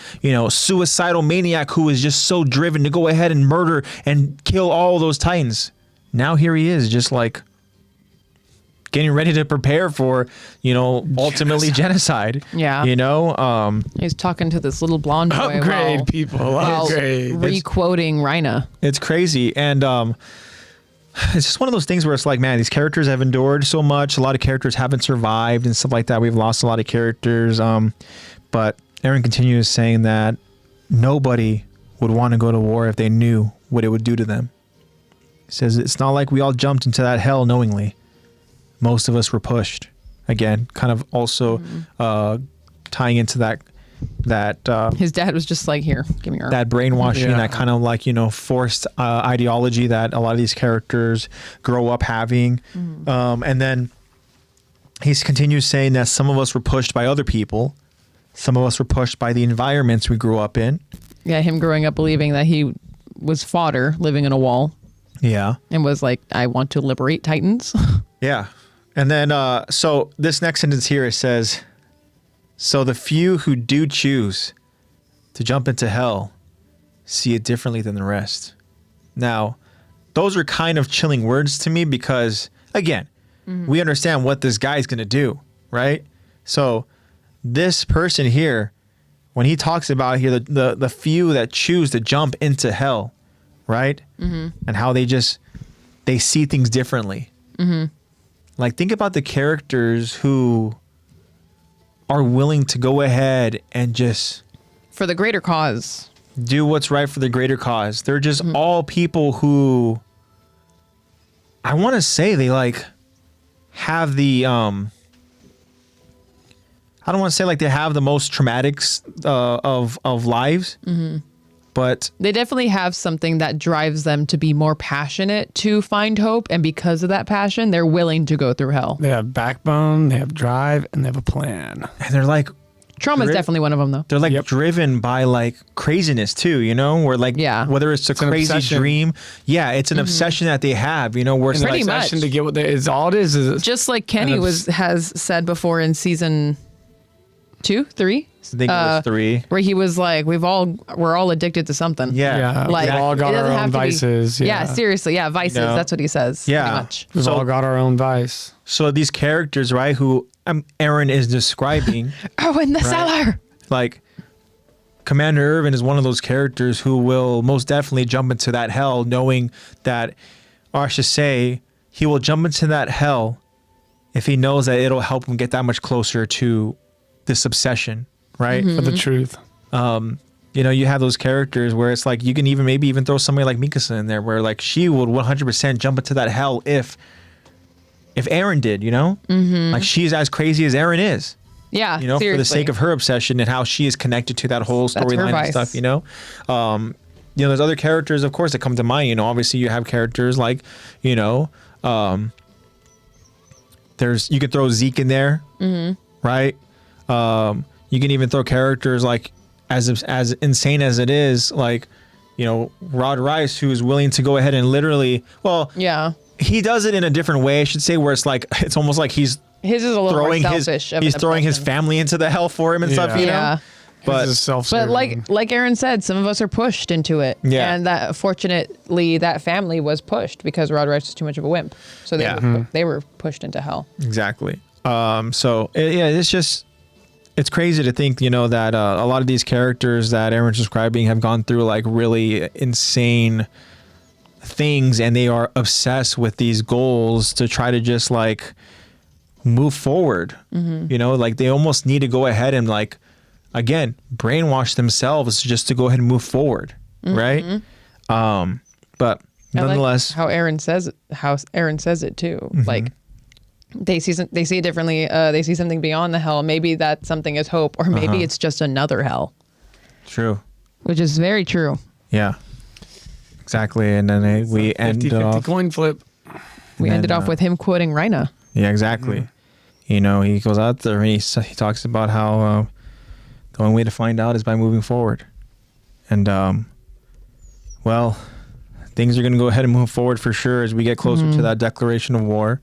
suicidal maniac who was just so driven to go ahead and murder and kill all those Titans. Now here he is, just like getting ready to prepare for, ultimately genocide. Yeah. He's talking to this little blonde boy Upgrade people. Upgrade. Re-quoting Rhina. It's crazy. And it's just one of those things where it's like, man, these characters have endured so much. A lot of characters haven't survived and stuff like that. We've lost a lot of characters. But Aaron continues saying that nobody would want to go to war if they knew what it would do to them. He says, it's not like we all jumped into that hell knowingly. Most of us were pushed. Again, kind of also tying into that his dad was just like, here, give me your arm. That brainwashing, that kind of like, forced ideology that a lot of these characters grow up having. And then he continues saying that some of us were pushed by other people. Some of us were pushed by the environments we grew up in. Yeah, him growing up believing that he was fodder living in a wall. Yeah. And was like, I want to liberate Titans. Yeah. And then, so this next sentence here, it says, so the few who do choose to jump into hell see it differently than the rest. Now, those are kind of chilling words to me because, again, we understand what this guy's going to do, right? So this person here, when he talks about here, the few that choose to jump into hell, right? And how they see things differently. Like, think about the characters who are willing to go ahead and just for the greater cause, do what's right for the greater cause. They're just all people who, I want to say, they like have the I don't want to say like they have the most traumatics of lives, but they definitely have something that drives them to be more passionate to find hope, and because of that passion, they're willing to go through hell. They have backbone, they have drive, and they have a plan. And they're like, trauma is definitely one of them, though. They're like driven by like craziness too, where like, whether it's a crazy dream, it's an obsession that they have, where it's pretty like much obsession to get what they is all it is just like Kenny has said before in season 2, 3. I think it was 3, where he was like, we're all addicted to something. Like we've all got our own vices. Seriously, vices. That's what he says. Yeah, pretty much. We've all got our own vice. So these characters, right, who Aaron is describing, in the cellar. Like, Commander Irvin is one of those characters who will most definitely jump into that hell, knowing that, or I should say, he will jump into that hell if he knows that it'll help him get that much closer to this obsession, right? For the truth. You have those characters where it's like you can maybe even throw somebody like Mikasa in there, where like she would 100% jump into that hell if Aaron did, like she's as crazy as Aaron is. Yeah, for the sake of her obsession and how she is connected to that whole storyline and stuff. There's other characters, of course, that come to mind. Obviously you have characters like, you could throw Zeke in there, right? You can even throw characters like as insane as it is, like, Rod Rice, who is willing to go ahead and literally, he does it in a different way, I should say, where it's like, it's almost like his is a little more selfish. He's throwing his family into the hell for him and stuff, But like Aaron said, some of us are pushed into it. Yeah. And that fortunately that family was pushed because Rod Rice was too much of a wimp. So they were pushed into hell. Exactly. It's just, it's crazy to think, that a lot of these characters that Aaron's describing have gone through like really insane things, and they are obsessed with these goals to try to just like move forward. Like they almost need to go ahead and like, again, brainwash themselves just to go ahead and move forward, right? But nonetheless, how Aaron says it. How Aaron says it too. Mm-hmm. Like they see it differently. They see something beyond the hell. Maybe that something is hope, or maybe it's just another hell. true. Which is very true. Yeah. Exactly. And then we end 50-50 off. coin flip. We then, ended off with him quoting Reina. Yeah, exactly. You know, he goes out there and he talks about how the only way to find out is by moving forward. And, well, things are going to go ahead and move forward for sure as we get closer to that declaration of war.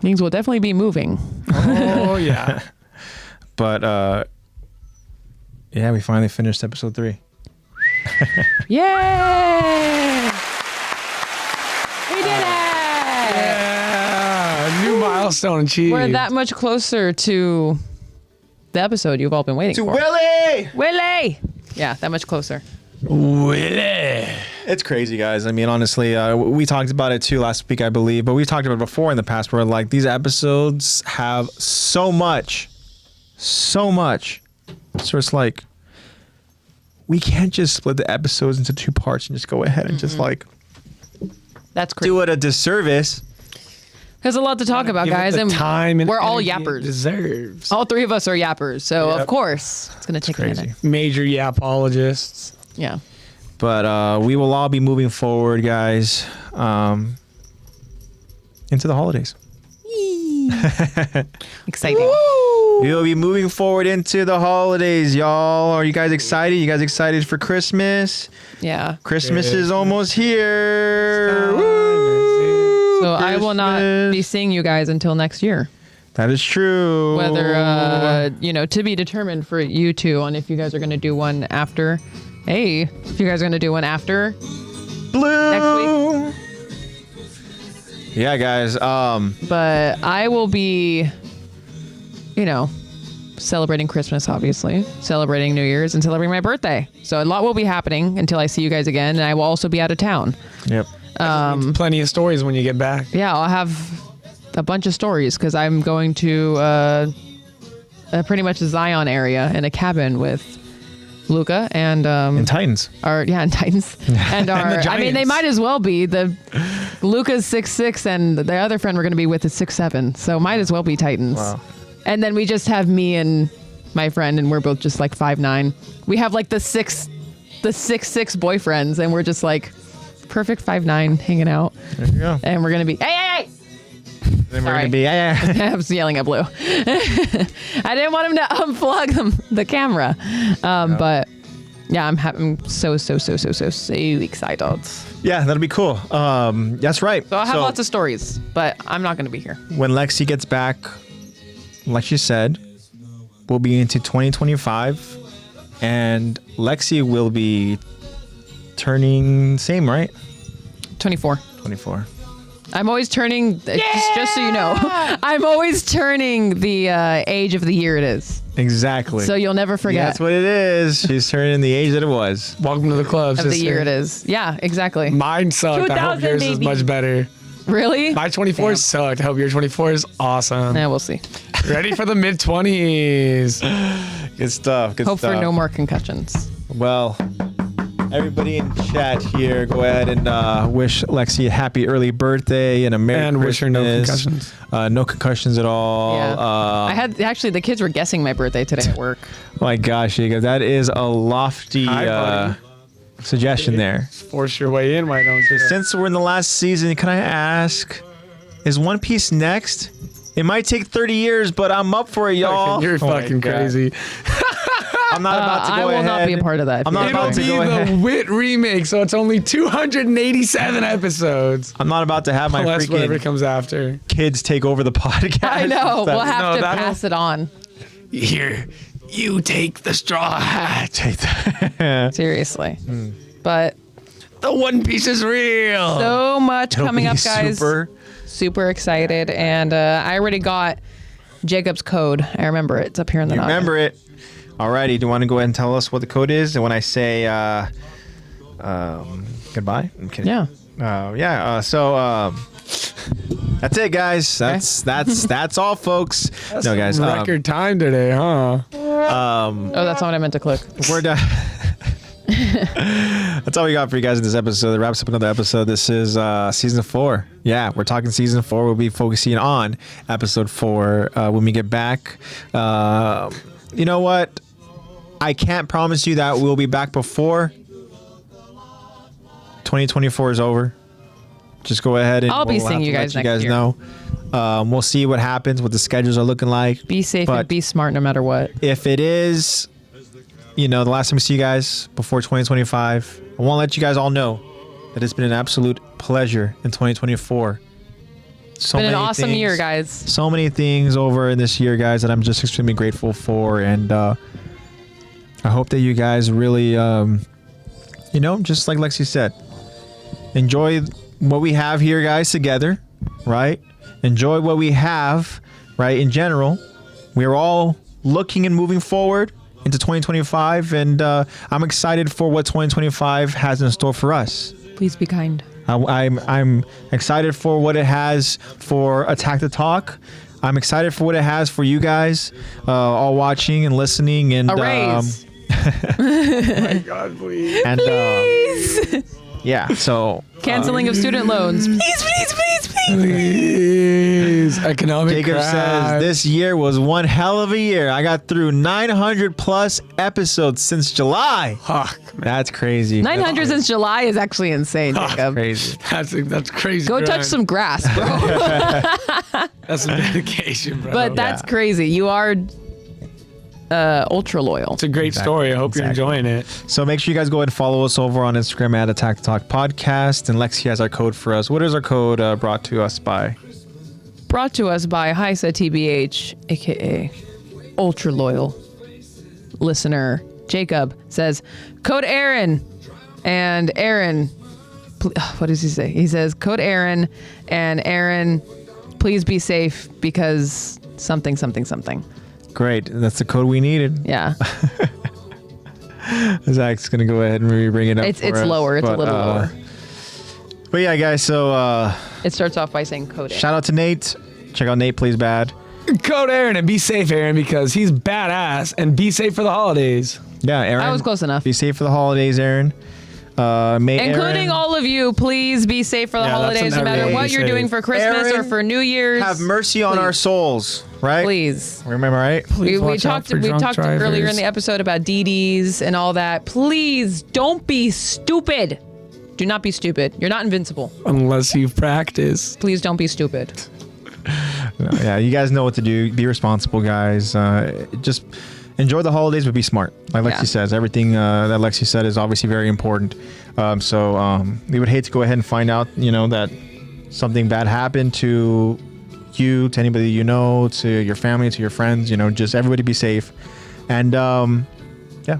Things will definitely be moving. Oh, yeah. But, yeah, we finally finished episode 3. Yay! We did it! Yeah. New milestone achieved. We're that much closer to the episode you've all been waiting for. Willie! Willie! Yeah, that much closer. Willie. It's crazy, guys. I mean, honestly, we talked about it too last week, I believe, but we've talked about it before in the past where, like, these episodes have so much. So it's like, we can't just split the episodes into 2 parts and just go ahead and just, like, That's crazy. do it a disservice. There's a lot to talk about, Give it guys, the and time and we're all energy it yappers. deserves. All 3 of us are yappers, so Yep. of course it's gonna take a Crazy. minute. Major yapologists. Yeah. But we will all be moving forward, guys, into the holidays. Exciting. We'll be moving forward into the holidays, y'all. Are you guys excited? You guys excited for Christmas? Yeah. Christmas is almost here. Woo! So I will not Christmas. be seeing you guys until next year. That is true. Whether to be determined for you two on if you guys are gonna do one after. Hey, if you guys are gonna do one after Blue. next Yeah, guys. but I will be, celebrating Christmas, obviously, celebrating New Year's, and celebrating my birthday. So a lot will be happening until I see you guys again, and I will also be out of town. Yep. Plenty of stories when you get back. Yeah, I'll have a bunch of stories because I'm going to pretty much the Zion area in a cabin with Luca and And Titans. and Titans and our. the I mean, they Giants. might as well be the Luca's 6'6" and the other friend we're going to be with is 6'7", so might as well be Titans. Wow. And then we just have me and my friend, and we're both just like 5'9". We have like the 6'6" boyfriends, and we're just like perfect 5'9" hanging out, There you go. and we're gonna be hey. Then we're Sorry. gonna be I was yelling at Blue. I didn't want him to unplug the camera. But yeah, I'm so excited. Yeah, that'll be cool. That's right. So I'll have lots of stories, but I'm not going to be here. When Lexi gets back, like she said, we'll be into 2025, and Lexi will be turning same, right? 24. 24. I'm always turning, just so you know, I'm always turning the age of the year it is. Exactly. So you'll never forget That's what it is. She's turning the age that it was. Welcome to the club, of the sister. year it is. Yeah, exactly. Mine sucked. I hope 2000, yours is baby. much better. Really? My 24 Damn. sucked. I hope your 24 is awesome. Yeah, we'll see. Ready for the mid-20s. Good stuff. Good Hope stuff. for no more concussions. Well, everybody in chat here, go ahead and wish Lexi a happy early birthday and a Merry And Christmas. wish her no concussions. No concussions at all. Yeah. I had actually the kids were guessing my birthday today at work. My gosh, Jacob, that is a lofty Hi, buddy. suggestion there. Force your way in, why don't you? Since we're in the last season, can I ask, is One Piece next? It might take 30 years, but I'm up for it, y'all. You're Oh my fucking God. crazy. I'm not about to I go will ahead. not be a part of that. I'm not It'll about to be go the ahead. Wit remake, so it's only 287 episodes. I'm not about to have my Unless whatever freaking comes after. kids take over the podcast. I know. We'll have No, to that'll- pass it on. Here, you take the straw hat. Take that. Seriously. But The One Piece is real. so much It'll coming be up, guys. Super excited. And I already got Jacob's code. I remember it. It's up here in the You noggin. remember it. Alrighty, do you want to go ahead and tell us what the code is? And when I say goodbye? I'm kidding. Yeah. So that's it, guys. That's all, folks. No, guys. Record time today, huh? Oh, that's not what I meant to click. We're done. That's all we got for you guys in this episode. That wraps up another episode. This is season 4. Yeah, we're talking season 4. We'll be focusing on episode 4 when we get back. You know what? I can't promise you that we'll be back before 2024 is over. Just go ahead and I'll be seeing you guys next year. know. We'll see what happens, what the schedules are looking like. Be safe But and be smart no matter what. if it is, the last time we see you guys before 2025, I want to let you guys all know that it's been an absolute pleasure in 2024. It's been an awesome year, guys. So many things over in this year, guys, that I'm just extremely grateful for. And I hope that you guys really, just like Lexi said, enjoy what we have here, guys, together, right? Enjoy what we have, right? In general, we're all looking and moving forward into 2025, and I'm excited for what 2025 has in store for us. Please be kind. I'm excited for what it has for Attack the Talk. I'm excited for what it has for you guys, all watching and listening. And A raise. Oh my God, please. And Please. yeah, so Canceling of student loans. Please, please, please, please. Please. Economic Jacob crash. says this year was one hell of a year. I got through 900 plus episodes since July. Fuck, man. That's crazy. 900 since July is actually insane, Jacob. Crazy. That's crazy. Go grind. touch some grass, bro. That's some dedication, bro. But that's crazy. You are ultra loyal. It's a great story. I hope you're enjoying it. So make sure you guys go ahead and follow us over on Instagram at Attack the Talk Podcast. And Lexi has our code for us. What is our code brought to us by? Brought to us by Heisa TBH, aka ultra loyal listener Jacob. Says code Aaron, and Aaron. What does he say? He says code Aaron, and Aaron, please be safe because something. Great. That's the code we needed. Yeah. Zach's going to go ahead and bring it up. It's for us, lower. It's a little lower. But yeah, guys. So It starts off by saying code Aaron. shout out to Nate. Check out NatePlaysBad. Code Aaron and be safe, Aaron, because he's badass, and be safe for the holidays. Yeah, Aaron. I was close enough. Be safe for the holidays, Aaron. May Including Aaron all of you, please be safe for the Yeah, that's holidays, no matter everybody what you're safe. doing for Christmas Aaron, or for New Year's. have mercy on Please. our souls, right? Please. Remember, right? We watch out talked for drunk drivers. earlier in the episode about DDs and all that. Please don't be stupid. Do not be stupid. You're not invincible. Unless you've practiced. Please don't be stupid. No, yeah, you guys know what to do. Be responsible, guys. Just enjoy the holidays, but be smart. Like Lexi says, everything that Lexi said is obviously very important. So we would hate to go ahead and find out, that something bad happened to you, to anybody you know, to your family, to your friends. Just everybody be safe. And yeah,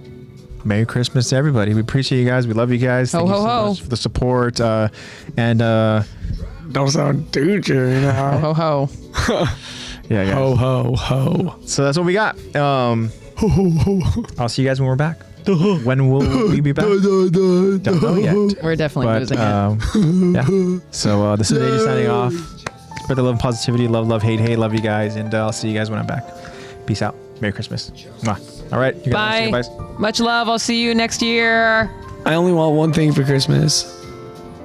Merry Christmas to everybody. We appreciate you guys. We love you guys. Thank you so much for the support. Don't sound too cheery now. Ho ho. Yeah, guys. Ho ho ho. So that's what we got. I'll see you guys when we're back. When will we be back? Don't know yet. We're definitely But losing it. yeah. So this is AJ signing off. Spread the love and positivity. Love, hate. Love you guys, and I'll see you guys when I'm back. Peace out. Merry Christmas. Mwah. All right. You guys Bye. say goodbyes? Much love. I'll see you next year. I only want one thing for Christmas,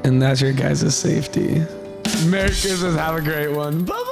and that's your guys' safety. Merry Christmas. Have a great one. Bye-bye.